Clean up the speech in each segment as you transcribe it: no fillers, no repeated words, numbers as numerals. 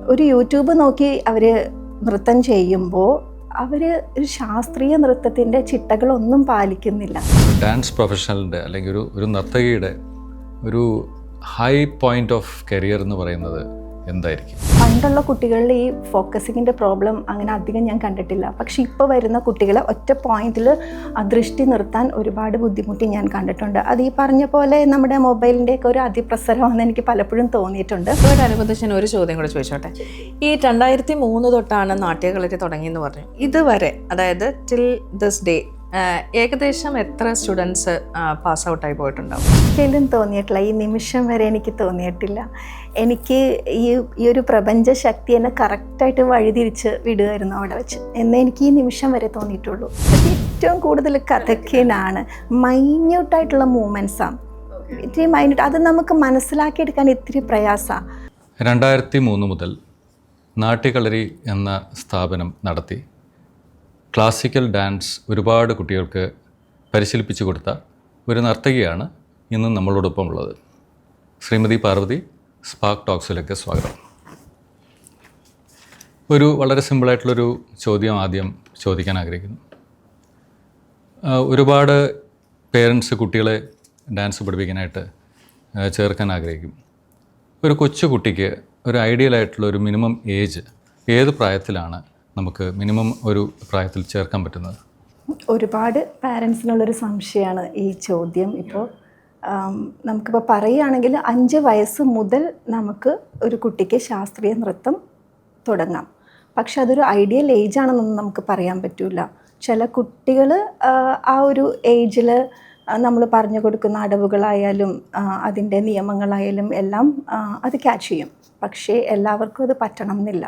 ഒരു യൂട്യൂബ് നോക്കി അവർ നൃത്തം ചെയ്യുമ്പോൾ അവർ ഒരു ശാസ്ത്രീയ നൃത്തത്തിൻ്റെ ചിട്ടകളൊന്നും പാലിക്കുന്നില്ല. ഡാൻസ് പ്രൊഫഷണലിൻ്റെ അല്ലെങ്കിൽ ഒരു നർത്തകിയുടെ ഒരു ഹൈ പോയിന്റ് ഓഫ് കരിയർ എന്ന് പറയുന്നത് എന്തായിരിക്കും? പണ്ടുള്ള കുട്ടികളിൽ ഈ ഫോക്കസിങ്ങിൻ്റെ പ്രോബ്ലം അങ്ങനെ അധികം ഞാൻ കണ്ടിട്ടില്ല. പക്ഷെ ഇപ്പോൾ വരുന്ന കുട്ടികളെ ഒറ്റ പോയിന്റിൽ ദൃഷ്ടി നിർത്താൻ ഒരുപാട് ബുദ്ധിമുട്ടി ഞാൻ കണ്ടിട്ടുണ്ട്. അത് ഈ പറഞ്ഞ പോലെ നമ്മുടെ മൊബൈലിൻ്റെയൊക്കെ ഒരു അതിപ്രസരമാണെന്ന് എനിക്ക് പലപ്പോഴും തോന്നിയിട്ടുണ്ട്. ഇതോടനുബന്ധിച്ച് ഞാൻ ഒരു ചോദ്യം കൂടെ ചോദിച്ചോട്ടെ. ഈ 2003 തൊട്ടാണ് നാട്യകളരി തുടങ്ങിയെന്ന് പറഞ്ഞു. ഇതുവരെ, അതായത് ടിൽ ദിസ് ഡേ, ഏകദേശം എത്ര സ്റ്റുഡൻസ് പാസ് ഔട്ടായി പോയിട്ടുണ്ടാവും? ഒരിക്കലും തോന്നിയിട്ടില്ല. ഈ നിമിഷം വരെ എനിക്ക് തോന്നിയിട്ടില്ല. എനിക്ക് ഈ ഒരു പ്രപഞ്ച ശക്തി എന്നെ കറക്റ്റായിട്ട് വഴിതിരിച്ച് വിടുമായിരുന്നു അവിടെ വെച്ച് എന്നേ എനിക്ക് ഈ നിമിഷം വരെ തോന്നിയിട്ടുള്ളൂ. ഏറ്റവും കൂടുതൽ കഥക്കിനാണ് മൈന്യൂട്ടായിട്ടുള്ള മൂവ്മെൻറ്റ്സാണ്. ഇത്തിരി മൈന്യൂട്ട്, അത് നമുക്ക് മനസ്സിലാക്കിയെടുക്കാൻ ഇത്തിരി പ്രയാസമാണ്. 2003 മുതൽ നാട്യകളരി എന്ന സ്ഥാപനം നടത്തി ക്ലാസിക്കൽ ഡാൻസ് ഒരുപാട് കുട്ടികൾക്ക് പരിശീലിപ്പിച്ചു കൊടുത്ത ഒരു നർത്തകിയാണ് ഇന്ന് നമ്മളോടൊപ്പം ഉള്ളത്. ശ്രീമതി പാർവതി, സ്പാർക്ക് ടോക്സിലേക്ക് സ്വാഗതം. ഒരു വളരെ സിമ്പിളായിട്ടുള്ളൊരു ചോദ്യം ആദ്യം ചോദിക്കാൻ ആഗ്രഹിക്കുന്നു. ഒരുപാട് പേരൻസ് കുട്ടികളെ ഡാൻസ് പഠിപ്പിക്കാനായിട്ട് ചേർക്കാൻ ആഗ്രഹിക്കും. ഒരു കൊച്ചു കുട്ടിക്ക് ഒരു ഐഡിയലായിട്ടുള്ള ഒരു മിനിമം ഏജ് ഏത് പ്രായത്തിലാണ് നമുക്ക് മിനിമം ഒരു പ്രായത്തിൽ ചേർക്കാൻ പറ്റുന്നത്? ഒരുപാട് പാരൻസിനുള്ളൊരു സംശയമാണ് ഈ ചോദ്യം. ഇപ്പോൾ നമുക്കിപ്പോൾ പറയുകയാണെങ്കിൽ 5 വയസ്സ് മുതൽ നമുക്ക് ഒരു കുട്ടിക്ക് ശാസ്ത്രീയ നൃത്തം തുടങ്ങാം. പക്ഷെ അതൊരു ഐഡിയൽ ഏജ് ആണെന്നൊന്നും നമുക്ക് പറയാൻ പറ്റില്ല. ചില കുട്ടികൾ ആ ഒരു ഏജിൽ നമ്മൾ പറഞ്ഞു കൊടുക്കുന്ന അടവുകളായാലും അതിൻ്റെ നിയമങ്ങളായാലും എല്ലാം അത് ക്യാച്ച് ചെയ്യും. പക്ഷേ എല്ലാവർക്കും അത് പറ്റണം എന്നില്ല.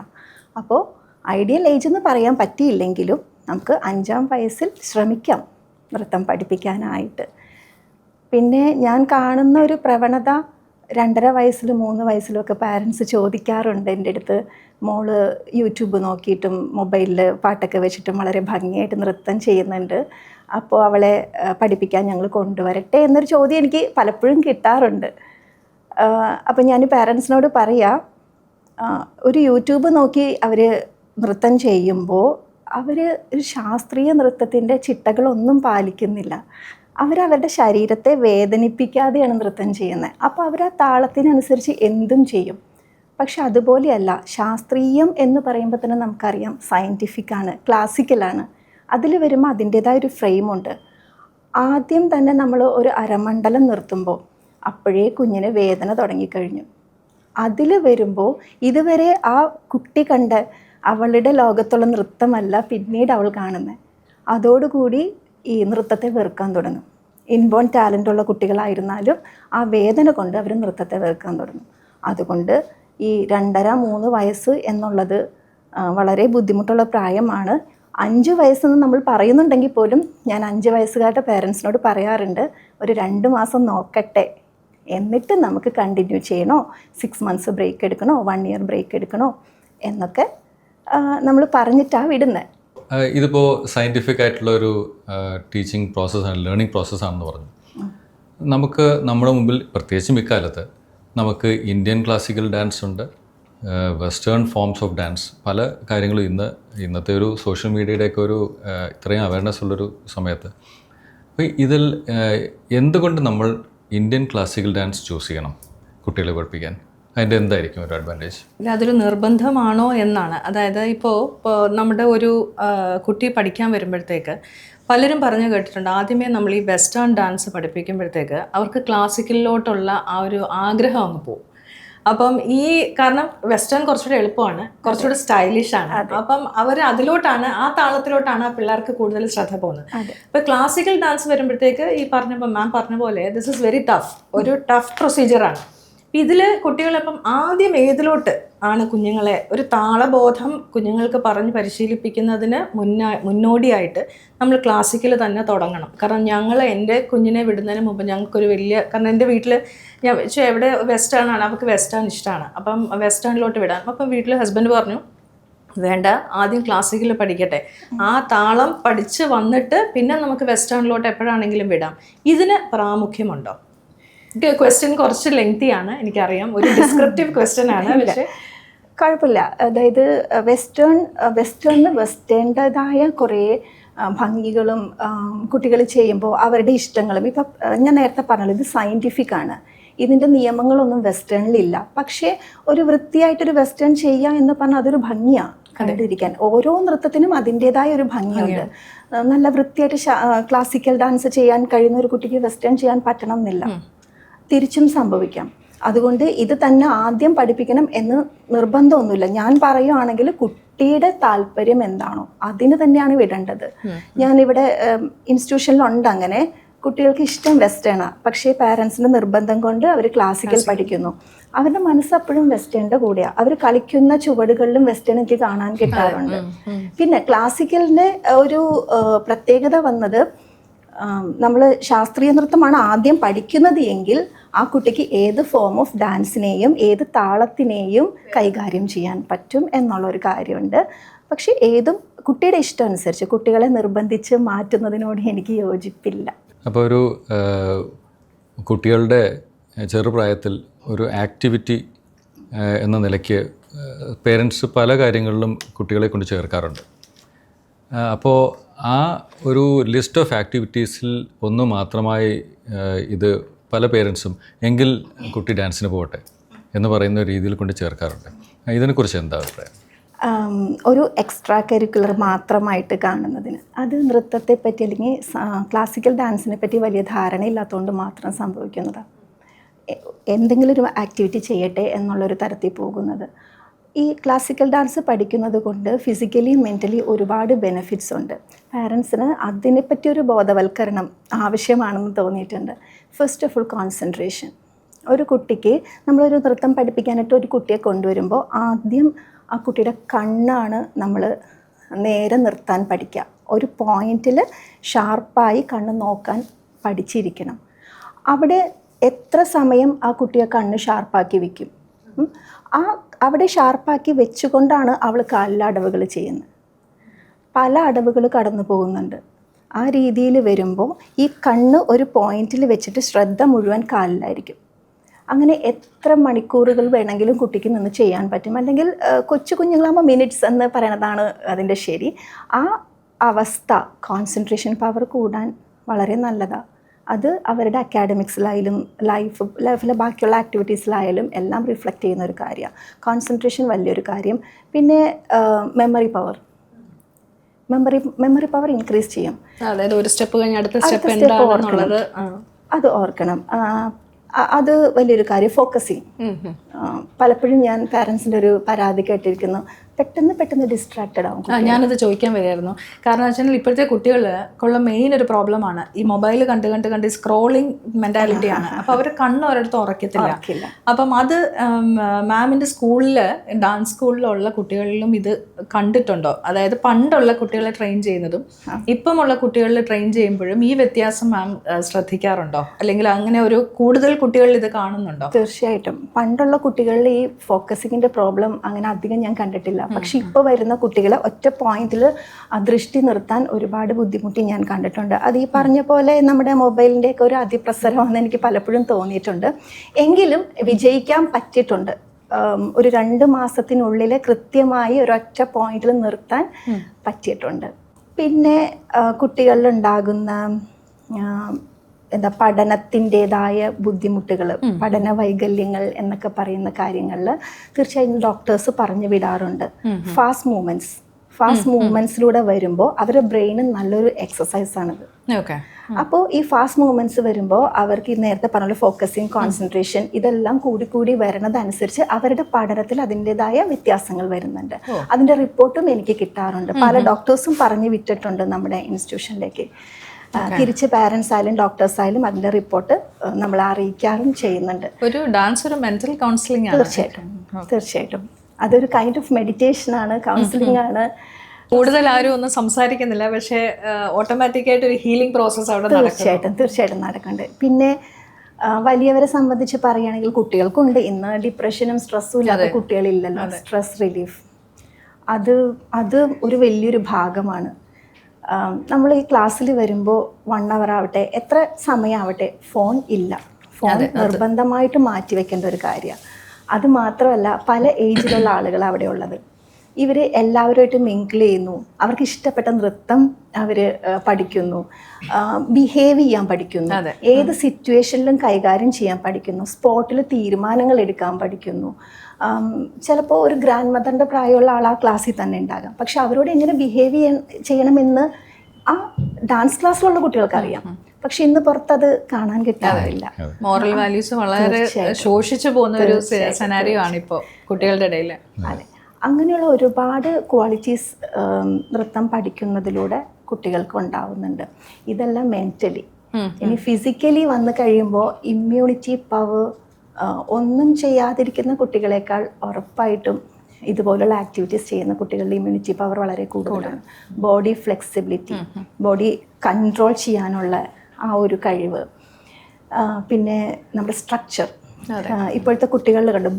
അപ്പോൾ ഐഡിയൽ ഏജ് എന്ന് പറയാൻ പറ്റിയില്ലെങ്കിലും നമുക്ക് 5-ാം വയസ്സിൽ ശ്രമിക്കാം നൃത്തം പഠിപ്പിക്കാനായിട്ട്. പിന്നെ ഞാൻ കാണുന്ന ഒരു പ്രവണത 2.5 വയസ്സിലും 3 വയസ്സിലുമൊക്കെ പാരൻസ് ചോദിക്കാറുണ്ട് എൻ്റെ അടുത്ത്, മോള് യൂട്യൂബ് നോക്കിയിട്ടും മൊബൈലിൽ പാട്ടൊക്കെ വെച്ചിട്ടും വളരെ ഭംഗിയായിട്ട് നൃത്തം ചെയ്യുന്നുണ്ട്, അപ്പോൾ അവളെ പഠിപ്പിക്കാൻ ഞങ്ങൾ കൊണ്ടുവരട്ടെ എന്നൊരു ചോദ്യം എനിക്ക് പലപ്പോഴും കിട്ടാറുണ്ട്. അപ്പോൾ ഞാൻ പാരൻസിനോട് പറയാം, ഒരു യൂട്യൂബ് നോക്കി അവർ നൃത്തം ചെയ്യുമ്പോൾ അവർ ഒരു ശാസ്ത്രീയ നൃത്തത്തിൻ്റെ ചിട്ടകളൊന്നും പാലിക്കുന്നില്ല. അവരവരുടെ ശരീരത്തെ വേദനിപ്പിക്കാതെയാണ് നൃത്തം ചെയ്യുന്നത്. അപ്പോൾ അവർ ആ താളത്തിനനുസരിച്ച് എന്തും ചെയ്യും. പക്ഷെ അതുപോലെയല്ല, ശാസ്ത്രീയം എന്ന് പറയുമ്പോൾ തന്നെ നമുക്കറിയാം സയൻറ്റിഫിക്കാണ്, ക്ലാസിക്കലാണ്. അതിൽ വരുമ്പോൾ അതിൻ്റേതായ ഒരു ഫ്രെയിമുണ്ട്. ആദ്യം തന്നെ നമ്മൾ ഒരു അരമണ്ഡലം നിർത്തുമ്പോൾ അപ്പോഴേ കുഞ്ഞിന് വേദന തുടങ്ങിക്കഴിഞ്ഞു. അതിൽ വരുമ്പോൾ ഇതുവരെ ആ കുട്ടി കണ്ട അവളുടെ ലോകത്തുള്ള നൃത്തമല്ല പിന്നീട് അവൾ കാണുന്നത്. അതോടുകൂടി ഈ നൃത്തത്തെ വെറുക്കാൻ തുടങ്ങും. ഇൻബോൺ ടാലൻ്റുള്ള കുട്ടികളായിരുന്നാലും ആ വേദന കൊണ്ട് അവർ നൃത്തത്തെ വെറുക്കാൻ തുടങ്ങും. അതുകൊണ്ട് ഈ 2.5-3 വയസ്സ് എന്നുള്ളത് വളരെ ബുദ്ധിമുട്ടുള്ള പ്രായമാണ്. 5 വയസ്സെന്ന് നമ്മൾ പറയുന്നുണ്ടെങ്കിൽ പോലും ഞാൻ 5 വയസ്സുകാരുടെ പേരൻസിനോട് പറയാറുണ്ട്, ഒരു 2 മാസം നോക്കട്ടെ, എന്നിട്ട് നമുക്ക് കണ്ടിന്യൂ ചെയ്യണോ, 6 മന്ത്സ് ബ്രേക്ക് എടുക്കണോ, 1 ഇയർ ബ്രേക്ക് എടുക്കണോ എന്നൊക്കെ നമ്മൾ പറഞ്ഞിട്ടാണ് വിടുന്നത്. ഇതിപ്പോൾ സയൻറ്റിഫിക് ആയിട്ടുള്ള ഒരു ടീച്ചിങ് പ്രോസസ്സാണ്, ലേണിംഗ് പ്രോസസ്സാണെന്ന് പറഞ്ഞു. നമുക്ക് നമ്മുടെ മുമ്പിൽ പ്രത്യേകിച്ചും ഇക്കാലത്ത് നമുക്ക് ഇന്ത്യൻ ക്ലാസിക്കൽ ഡാൻസ് ഉണ്ട്, വെസ്റ്റേൺ ഫോംസ് ഓഫ് ഡാൻസ്, പല കാര്യങ്ങളും ഇന്നത്തെ ഒരു സോഷ്യൽ മീഡിയയുടെയൊക്കെ ഒരു ഇത്രയും അവയർനെസ് ഉള്ളൊരു സമയത്ത് അപ്പോൾ ഇതിൽ എന്തുകൊണ്ട് നമ്മൾ ഇന്ത്യൻ ക്ലാസിക്കൽ ഡാൻസ് ചൂസ് ചെയ്യണം കുട്ടികളെ പഠിപ്പിക്കാൻ? അതിൻ്റെ എന്തായിരിക്കും ഒരു അഡ്വാൻറ്റേജ്? അതൊരു നിർബന്ധമാണോ എന്നാണ്. അതായത് ഇപ്പോൾ നമ്മുടെ ഒരു കുട്ടി പഠിക്കാൻ വരുമ്പോഴത്തേക്ക് പലരും പറഞ്ഞു കേട്ടിട്ടുണ്ട്, ആദ്യമേ നമ്മൾ ഈ വെസ്റ്റേൺ ഡാൻസ് പഠിപ്പിക്കുമ്പോഴത്തേക്ക് അവർക്ക് ക്ലാസിക്കലിലോട്ടുള്ള ആ ഒരു ആഗ്രഹം അങ്ങ് പോകും. അപ്പം കാരണം വെസ്റ്റേൺ കുറച്ചുകൂടെ എളുപ്പമാണ്, കുറച്ചുകൂടെ സ്റ്റൈലിഷാണ്. അപ്പം അവർ അതിലോട്ടാണ്, ആ താളത്തിലോട്ടാണ് ആ പിള്ളേർക്ക് കൂടുതൽ ശ്രദ്ധ പോകുന്നത്. ഇപ്പം ക്ലാസിക്കൽ ഡാൻസ് വരുമ്പോഴത്തേക്ക് ഈ മാം പറഞ്ഞ പോലെ ദിസ് ഇസ് വെരി ടഫ്, ഒരു ടഫ് പ്രൊസീജിയറാണ്. ഇതിൽ കുട്ടികളിപ്പം ആദ്യം ഏതിലോട്ട് ആണ് കുഞ്ഞുങ്ങളെ ഒരു താളബോധം കുഞ്ഞുങ്ങൾക്ക് പറഞ്ഞ് പരിശീലിപ്പിക്കുന്നതിന് മുന്നോടിയായിട്ട് നമ്മൾ ക്ലാസിക്കൽ തന്നെ തുടങ്ങണം. കാരണം എൻ്റെ കുഞ്ഞിനെ വിടുന്നതിന് മുമ്പ് ഞങ്ങൾക്കൊരു കാരണം എൻ്റെ വീട്ടിൽ ഞാൻ എവിടെ വെസ്റ്റേൺ ആണ്, അവർക്ക് വെസ്റ്റേൺ ഇഷ്ടമാണ്, അപ്പം വെസ്റ്റേണിലോട്ട് വിടാം. അപ്പം വീട്ടിൽ ഹസ്ബൻഡ് പറഞ്ഞു, വേണ്ട, ആദ്യം ക്ലാസിക്കൽ പഠിക്കട്ടെ, ആ താളം പഠിച്ച് വന്നിട്ട് പിന്നെ നമുക്ക് വെസ്റ്റേണിലോട്ട് എപ്പോഴാണെങ്കിലും വിടാം. ഇതിന് പ്രാമുഖ്യമുണ്ടോ? ക്വസ്റ്റ്യൻ കുറച്ച് ലെങ്തിയാണ്, എനിക്കറിയാം, ഒരു ഡിസ്ക്രിപ്റ്റീവ് ക്വസ്റ്റ്യൻ ആണ്, പക്ഷേ കുഴപ്പമില്ല. അതായത് വെസ്റ്റേണിൻ്റെതായ കുറേ ഭംഗികളും കുട്ടികൾ ചെയ്യുമ്പോൾ അവരുടെ ഇഷ്ടങ്ങളും ഇപ്പം ഞാൻ നേരത്തെ പറഞ്ഞല്ലോ, ഇത് സയൻറ്റിഫിക് ആണ്. ഇതിൻ്റെ നിയമങ്ങളൊന്നും വെസ്റ്റേണിലില്ല. പക്ഷേ ഒരു വൃത്തിയായിട്ടൊരു വെസ്റ്റേൺ ചെയ്യുക എന്ന് പറഞ്ഞാൽ അതൊരു ഭംഗിയാണ് കണ്ടിരിക്കാൻ. ഓരോ നൃത്തത്തിനും അതിൻ്റെതായ ഒരു ഭംഗിയുണ്ട്. നല്ല വൃത്തിയായിട്ട് ക്ലാസിക്കൽ ഡാൻസ് ചെയ്യാൻ കഴിയുന്ന ഒരു കുട്ടിക്ക് വെസ്റ്റേൺ ചെയ്യാൻ പറ്റണം എന്നില്ല, തിരിച്ചും സംഭവിക്കാം. അതുകൊണ്ട് ഇത് തന്നെ ആദ്യം പഠിപ്പിക്കണം എന്ന് നിർബന്ധമൊന്നുമില്ല. ഞാൻ പറയുകയാണെങ്കിൽ കുട്ടിയുടെ താല്പര്യം എന്താണോ അതിന് തന്നെയാണ് വിടേണ്ടത്. ഞാനിവിടെ ഇൻസ്റ്റിറ്റ്യൂഷനിലുണ്ട് അങ്ങനെ കുട്ടികൾക്ക് ഇഷ്ടം വെസ്റ്റേണാണ്, പക്ഷേ പാരൻസിൻ്റെ നിർബന്ധം കൊണ്ട് അവർ ക്ലാസിക്കൽ പഠിക്കുന്നു. അവരുടെ മനസ്സപ്പോഴും വെസ്റ്റേണിൻ്റെ കൂടെയാണ്. അവർ കളിക്കുന്ന ചുവടുകളിലും വെസ്റ്റേൺ എനിക്ക് കാണാൻ കിട്ടാറുണ്ട്. പിന്നെ ക്ലാസിക്കലിൻ്റെ ഒരു പ്രത്യേകത വന്നത്, നമ്മൾ ശാസ്ത്രീയ നൃത്തമാണ് ആദ്യം പഠിക്കുന്നത് എങ്കിൽ ആ കുട്ടിക്ക് ഏത് ഫോം ഓഫ് ഡാൻസിനെയും ഏത് താളത്തിനെയും കൈകാര്യം ചെയ്യാൻ പറ്റും എന്നുള്ളൊരു കാര്യമുണ്ട്. പക്ഷേ ഏതും കുട്ടിയുടെ ഇഷ്ടം അനുസരിച്ച്, കുട്ടികളെ നിർബന്ധിച്ച് മാറ്റുന്നതിനോട് എനിക്ക് യോജിപ്പില്ല. അപ്പോൾ ഒരു കുട്ടികളുടെ ചെറുപ്രായത്തിൽ ഒരു ആക്ടിവിറ്റി എന്ന നിലയ്ക്ക് പേരൻസ് പല കാര്യങ്ങളിലും കുട്ടികളെ കൊണ്ട് ചേർക്കാറുണ്ട്. അപ്പോൾ ആ ഒരു ലിസ്റ്റ് ഓഫ് ആക്ടിവിറ്റീസിൽ ഒന്ന് മാത്രമായി ഇത് പല പേരൻസും എങ്കിൽ കുട്ടി ഡാൻസിന് പോകട്ടെ എന്ന് പറയുന്ന രീതിയിൽ കൊണ്ട് ചേർക്കാറുണ്ട്. ഇതിനെക്കുറിച്ച് എന്താ അഭിപ്രായം? ഒരു എക്സ്ട്രാ കരിക്കുലർ മാത്രമായിട്ട് കാണുന്നതിന്, അത് നൃത്തത്തെ പറ്റി അല്ലെങ്കിൽ ക്ലാസിക്കൽ ഡാൻസിനെ പറ്റി വലിയ ധാരണയില്ലാത്തതുകൊണ്ട് മാത്രം സംഭവിക്കുന്നതാണ്. എന്തെങ്കിലും ഒരു ആക്ടിവിറ്റി ചെയ്യട്ടെ എന്നുള്ളൊരു തരത്തിൽ പോകുന്നത്. ഈ ക്ലാസിക്കൽ ഡാൻസ് പഠിക്കുന്നത് കൊണ്ട് ഫിസിക്കലി മെൻ്റലി ഒരുപാട് ബെനിഫിറ്റ്സ് ഉണ്ട്. പാരൻസിന് അതിനെപ്പറ്റി ഒരു ബോധവൽക്കരണം ആവശ്യമാണെന്ന് തോന്നിയിട്ടുണ്ട്. First of all concentration. ഒരു കുട്ടിക്ക് നമ്മളൊരു നൃത്തം പഠിപ്പിക്കാനായിട്ട് ഒരു കുട്ടിയെ കൊണ്ടുവരുമ്പോൾ ആദ്യം ആ കുട്ടിയുടെ കണ്ണാണ് നമ്മൾ നേരെ നിർത്താൻ പഠിക്കുക. ഒരു പോയിന്റിൽ ഷാർപ്പായി കണ്ണ് നോക്കാൻ പഠിച്ചിരിക്കണം. അവിടെ എത്ര സമയം ആ കുട്ടിയെ കണ്ണ് ഷാർപ്പാക്കി വയ്ക്കും, അവിടെ ഷാർപ്പാക്കി വെച്ചുകൊണ്ടാണ് അവൾ കാലിലെ അടവുകൾ ചെയ്യുന്നത്. പല അടവുകൾ കടന്നു പോകുന്നുണ്ട്. ആ രീതിയിൽ വരുമ്പോൾ ഈ കണ്ണ് ഒരു പോയിന്റിൽ വെച്ചിട്ട് ശ്രദ്ധ മുഴുവൻ കാലിലായിരിക്കും. അങ്ങനെ എത്ര മണിക്കൂറുകൾ വേണമെങ്കിലും കുട്ടിക്ക് നിന്ന് ചെയ്യാൻ പറ്റും. അല്ലെങ്കിൽ കൊച്ചു കുഞ്ഞുങ്ങളാകുമ്പോൾ മിനിറ്റ്സ് എന്ന് പറയുന്നതാണ് അതിൻ്റെ ശരി. ആ അവസ്ഥ കോൺസെൻട്രേഷൻ പവർ കൂടാൻ വളരെ നല്ലതാണ്. അത് അവരുടെ അക്കാഡമിക്സിലായാലും ലൈഫിലെ ബാക്കിയുള്ള ആക്ടിവിറ്റീസിലായാലും എല്ലാം റിഫ്ലക്റ്റ് ചെയ്യുന്ന ഒരു കാര്യമാണ്. കോൺസെൻട്രേഷൻ വലിയൊരു കാര്യം. പിന്നെ മെമ്മറി പവർ ഇൻക്രീസ് ചെയ്യും. അതായത് ഒരു സ്റ്റെപ്പ് കഴിഞ്ഞ് അടുത്ത സ്റ്റെപ്പ് എന്താണെന്നുള്ളത് അത് ഓർക്കണം. അത് വലിയൊരു കാര്യം. ഫോക്കസിങ്. പലപ്പോഴും ഞാൻ പാരൻസിൻ്റെ ഒരു പരാതി കേട്ടിരിക്കുന്നു, പെട്ടെന്ന് ഡിസ്ട്രാക്റ്റഡ് ആവും. ഞാനത് ചോദിക്കാൻ വരികയായിരുന്നു. കാരണം വെച്ചാൽ ഇപ്പോഴത്തെ കുട്ടികൾക്കുള്ള മെയിൻ ഒരു പ്രോബ്ലമാണ് ഈ മൊബൈൽ കണ്ട് സ്ക്രോളിങ് മെൻറ്റാലിറ്റിയാണ്. അപ്പോൾ അവർ കണ്ണ് ഒരിടത്ത് ഉറക്കത്തില്ല. അപ്പം അത് മാമിൻ്റെ സ്കൂളിൽ, ഡാൻസ് സ്കൂളിലുള്ള കുട്ടികളിലും ഇത് കണ്ടിട്ടുണ്ടോ? അതായത് പണ്ടുള്ള കുട്ടികളെ ട്രെയിൻ ചെയ്യുന്നതും ഇപ്പമുള്ള കുട്ടികളിൽ ട്രെയിൻ ചെയ്യുമ്പോഴും ഈ വ്യത്യാസം മാം ശ്രദ്ധിക്കാറുണ്ടോ? അല്ലെങ്കിൽ അങ്ങനെ ഒരു കൂടുതൽ കുട്ടികളിൽ ഇത് കാണുന്നുണ്ടോ? തീർച്ചയായിട്ടും. പണ്ടുള്ള കുട്ടികളിൽ ഈ ഫോക്കസിങ്ങിൻ്റെ പ്രോബ്ലം അങ്ങനെ അധികം ഞാൻ കണ്ടിട്ടില്ല. പക്ഷെ ഇപ്പോൾ വരുന്ന കുട്ടികളെ ഒറ്റ പോയിന്റിൽ ദൃഷ്ടി നിർത്താൻ ഒരുപാട് ബുദ്ധിമുട്ടി ഞാൻ കണ്ടിട്ടുണ്ട്. അത് ഈ പറഞ്ഞ പോലെ നമ്മുടെ മൊബൈലിൻ്റെയൊക്കെ ഒരു അതിപ്രസരമാണെന്ന് എനിക്ക് പലപ്പോഴും തോന്നിയിട്ടുണ്ട്. എങ്കിലും വിജയിക്കാൻ പറ്റിയിട്ടുണ്ട്. ഒരു 2 മാസത്തിനുള്ളിൽ കൃത്യമായി ഒരൊറ്റ പോയിന്റിൽ നിർത്താൻ പറ്റിയിട്ടുണ്ട്. പിന്നെ കുട്ടികളിലുണ്ടാകുന്ന പഠനത്തിൻ്റെതായ ബുദ്ധിമുട്ടുകൾ, പഠന വൈകല്യങ്ങൾ എന്നൊക്കെ പറയുന്ന കാര്യങ്ങളിൽ തീർച്ചയായും ഡോക്ടേഴ്സ് പറഞ്ഞു വിടാറുണ്ട്. ഫാസ്റ്റ് മൂവ്മെൻറ്റ്സിലൂടെ വരുമ്പോൾ അവരുടെ ബ്രെയിന് നല്ലൊരു എക്സസൈസാണിത്. അപ്പോൾ ഈ ഫാസ്റ്റ് മൂവ്മെൻറ്റ്സ് വരുമ്പോൾ അവർക്ക് ഈ നേരത്തെ പറഞ്ഞ ഫോക്കസിങ്, കോൺസെൻട്രേഷൻ ഇതെല്ലാം കൂടി വരുന്നതനുസരിച്ച് അവരുടെ പഠനത്തിൽ അതിൻ്റെതായ വ്യത്യാസങ്ങൾ വരുന്നുണ്ട്. അതിൻ്റെ റിപ്പോർട്ടും എനിക്ക് കിട്ടാറുണ്ട്. പല ഡോക്ടേഴ്സും പറഞ്ഞു വിട്ടിട്ടുണ്ട് നമ്മുടെ ഇൻസ്റ്റിറ്റ്യൂഷനിലേക്ക്. തിരിച്ച് പാരൻസ് ആയാലും ഡോക്ടേഴ്സ് ആയാലും അതിൻ്റെ റിപ്പോർട്ട് നമ്മളെ അറിയിക്കാറും ചെയ്യുന്നുണ്ട്. ഒരു ഡാൻസ് ഒരു മെൻ്റൽ കൗൺസിലിംഗ് ആണ്. തീർച്ചയായിട്ടും അതൊരു കൈൻഡ് ഓഫ് മെഡിറ്റേഷൻ ആണ്, കൗൺസിലിംഗ് ആണ്. കൂടുതൽ ആരും ഒന്നും സംസാരിക്കുന്നില്ല, പക്ഷേ ഓട്ടോമാറ്റിക്കായിട്ട് ഒരു ഹീലിംഗ് പ്രോസസ്സ് അവിടെ തീർച്ചയായിട്ടും നടക്കുന്നുണ്ട്. പിന്നെ വലിയവരെ സംബന്ധിച്ച് പറയുകയാണെങ്കിൽ കുട്ടികൾക്കുണ്ട്. ഇന്ന് ഡിപ്രഷനും സ്ട്രെസ്സും ഇല്ലാത്ത കുട്ടികളില്ലല്ലോ. സ്ട്രെസ് റിലീഫ് അത് ഒരു വലിയൊരു ഭാഗമാണ്. നമ്മൾ ഈ ക്ലാസ്സിൽ വരുമ്പോൾ 1 hour ആവട്ടെ, എത്ര സമയമാവട്ടെ, ഫോൺ ഇല്ല. ഫോൺ നിർബന്ധമായിട്ട് മാറ്റി വെക്കേണ്ട ഒരു കാര്യമാണ്. അത് മാത്രമല്ല പല ഏജിലുള്ള ആളുകൾ അവിടെ ഉള്ളത്. ഇവർ എല്ലാവരുമായിട്ട് മിങ്കിൾ ചെയ്യുന്നു, അവർക്ക് ഇഷ്ടപ്പെട്ട നൃത്തം അവർ പഠിക്കുന്നു, ബിഹേവ് ചെയ്യാൻ പഠിക്കുന്നു, ഏത് സിറ്റുവേഷനിലും കൈകാര്യം ചെയ്യാൻ പഠിക്കുന്നു, സ്പോട്ടിൽ തീരുമാനങ്ങൾ എടുക്കാൻ പഠിക്കുന്നു. ചിലപ്പോൾ ഒരു ഗ്രാൻഡ് മദറിൻ്റെ പ്രായമുള്ള ആൾ ആ ക്ലാസ്സിൽ തന്നെ ഉണ്ടാകാം, പക്ഷെ അവരോട് എങ്ങനെ ബിഹേവ് ചെയ്യണമെന്ന് ആ ഡാൻസ് ക്ലാസ്സിലുള്ള കുട്ടികൾക്ക് അറിയാം. പക്ഷെ ഇന്ന് പുറത്തത് കാണാൻ കിട്ടാറില്ല. മോറൽ വാല്യൂസ് വളരെ ശോഷിച്ചു പോകുന്ന ഒരു സെനാരിയോ ആണ് ഇപ്പോൾ കുട്ടികളുടെ ഇടയിൽ. അതെ, അങ്ങനെയുള്ള ഒരുപാട് ക്വാളിറ്റീസ് നൃത്തം പഠിക്കുന്നതിലൂടെ കുട്ടികൾക്ക് ഉണ്ടാവുന്നുണ്ട്. ഇതെല്ലാം മെൻ്റലി. ഇനി ഫിസിക്കലി വന്നു കഴിയുമ്പോൾ ഇമ്മ്യൂണിറ്റി പവർ ഒന്നും ചെയ്യാതിരിക്കുന്ന കുട്ടികളെക്കാൾ ഉറപ്പായിട്ടും ഇതുപോലുള്ള ആക്ടിവിറ്റീസ് ചെയ്യുന്ന കുട്ടികളുടെ ഇമ്മ്യൂണിറ്റി പവർ വളരെ കൂടുതലാണ്. ബോഡി ഫ്ലെക്സിബിലിറ്റി, ബോഡി കൺട്രോൾ ചെയ്യാനുള്ള ആ ഒരു കഴിവ്, പിന്നെ നമ്മുടെ സ്ട്രക്ചർ. ഇപ്പോഴത്തെ കുട്ടികളിൽ കണ്ടു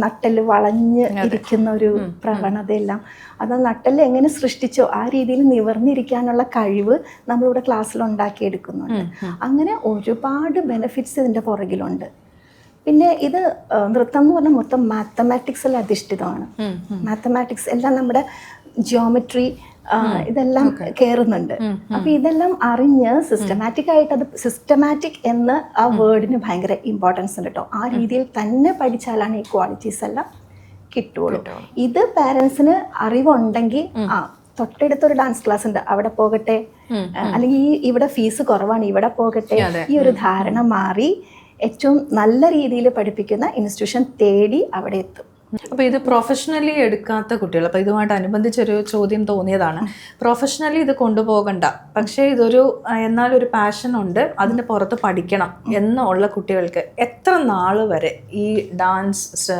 നട്ടെല്ല് വളഞ്ഞ് ഇരിക്കുന്ന ഒരു പ്രവണതയെല്ലാം, അത് നട്ടെല്ല് എങ്ങനെ സൃഷ്ടിച്ചോ ആ രീതിയിൽ നിവർന്നിരിക്കാനുള്ള കഴിവ് നമ്മളിവിടെ ക്ലാസ്സിൽ ഉണ്ടാക്കിയെടുക്കുന്നുണ്ട്. അങ്ങനെ ഒരുപാട് ബെനിഫിറ്റ്സ് ഇതിൻ്റെ പുറകിലുണ്ട്. പിന്നെ ഇത് നൃത്തം എന്ന് പറഞ്ഞാൽ മൊത്തം മാത്തമാറ്റിക്സിൽ അധിഷ്ഠിതമാണ്. മാത്തമാറ്റിക്സ് എല്ലാം നമ്മുടെ ജിയോമെട്രി ഇതെല്ലാം കയറുന്നുണ്ട്. അപ്പൊ ഇതെല്ലാം അറിഞ്ഞ് സിസ്റ്റമാറ്റിക് ആയിട്ട്, അത് സിസ്റ്റമാറ്റിക് എന്ന ആ വേർഡിന് ഭയങ്കര ഇമ്പോർട്ടൻസ് ഉണ്ട് കേട്ടോ. ആ രീതിയിൽ തന്നെ പഠിച്ചാലാണ് ഈ ക്വാളിറ്റീസ് എല്ലാം കിട്ടുള്ളൂ. ഇത് പാരൻസിന് അറിവുണ്ടെങ്കിൽ തൊട്ടടുത്തൊരു ഡാൻസ് ക്ലാസ് ഉണ്ട് അവിടെ പോകട്ടെ, അല്ലെങ്കിൽ ഇവിടെ ഫീസ് കുറവാണ് ഇവിടെ പോകട്ടെ, ഈ ഒരു ധാരണ മാറി ഏറ്റവും നല്ല രീതിയിൽ പഠിപ്പിക്കുന്ന ഇൻസ്റ്റിറ്റ്യൂഷൻ തേടി അവിടെ എത്തും. അപ്പോൾ ഇത് പ്രൊഫഷണലി എടുക്കാത്ത കുട്ടികൾ, അപ്പോൾ ഇതുമായിട്ട് അനുബന്ധിച്ചൊരു ചോദ്യം തോന്നിയതാണ്. പ്രൊഫഷണലി ഇത് കൊണ്ടുപോകണ്ട, പക്ഷേ ഇതൊരു എന്നാലൊരു പാഷൻ ഉണ്ട്, അതിൻ്റെ പുറത്ത് പഠിക്കണം എന്നുള്ള കുട്ടികൾക്ക് എത്ര നാൾ വരെ ഈ ഡാൻസ്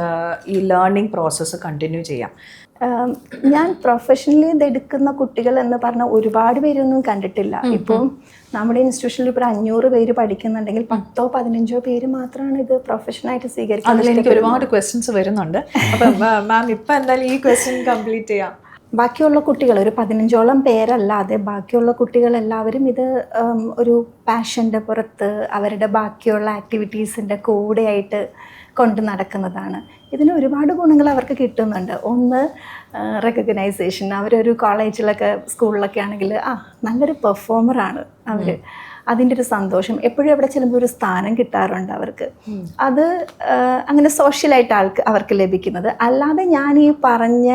ഈ ലേണിംഗ് പ്രോസസ്സ് കണ്ടിന്യൂ ചെയ്യാം? ഞാൻ പ്രൊഫഷണലി ഇതെടുക്കുന്ന കുട്ടികൾ എന്ന് പറഞ്ഞാൽ ഒരുപാട് പേരൊന്നും കണ്ടിട്ടില്ല. ഇപ്പം നമ്മുടെ ഇൻസ്റ്റിറ്റ്യൂഷനിൽ ഇപ്പോൾ 500 പേര് പഠിക്കുന്നുണ്ടെങ്കിൽ 10-15 പേര് മാത്രമാണ് ഇത് പ്രൊഫഷനായിട്ട് സ്വീകരിക്കുന്നത്. അതിലെനിക്ക് ഒരുപാട് ക്വസ്റ്റ്യൻസ് വരുന്നുണ്ട്. അപ്പം മാം ഇപ്പം എന്തായാലും ഈ ക്വസ്റ്റ്യൻ കംപ്ലീറ്റ് ചെയ്യാം. ബാക്കിയുള്ള കുട്ടികൾ ഒരു 15ഓളം പേരല്ലാതെ ബാക്കിയുള്ള കുട്ടികളെല്ലാവരും ഇത് ഒരു പാഷൻ്റെ പുറത്ത് അവരുടെ ബാക്കിയുള്ള ആക്ടിവിറ്റീസിൻ്റെ കൂടെയായിട്ട് കൊണ്ട് നടക്കുന്നതാണ്. ഇതിന് ഒരുപാട് ഗുണങ്ങൾ അവർക്ക് കിട്ടുന്നുണ്ട്. ഒന്ന്, റെക്കഗ്നൈസേഷൻ. അവരൊരു കോളേജിലൊക്കെ സ്കൂളിലൊക്കെ ആണെങ്കിൽ നല്ലൊരു പെർഫോമറാണ് അവർ, അതിൻ്റെ ഒരു സന്തോഷം. എപ്പോഴും അവിടെ ചെല്ലുമ്പോൾ ഒരു സ്ഥാനം കിട്ടാറുണ്ട് അവർക്ക്. അത് അങ്ങനെ സോഷ്യലായിട്ട് അവർക്ക് ലഭിക്കുന്നത്. അല്ലാതെ ഞാൻ ഈ പറഞ്ഞ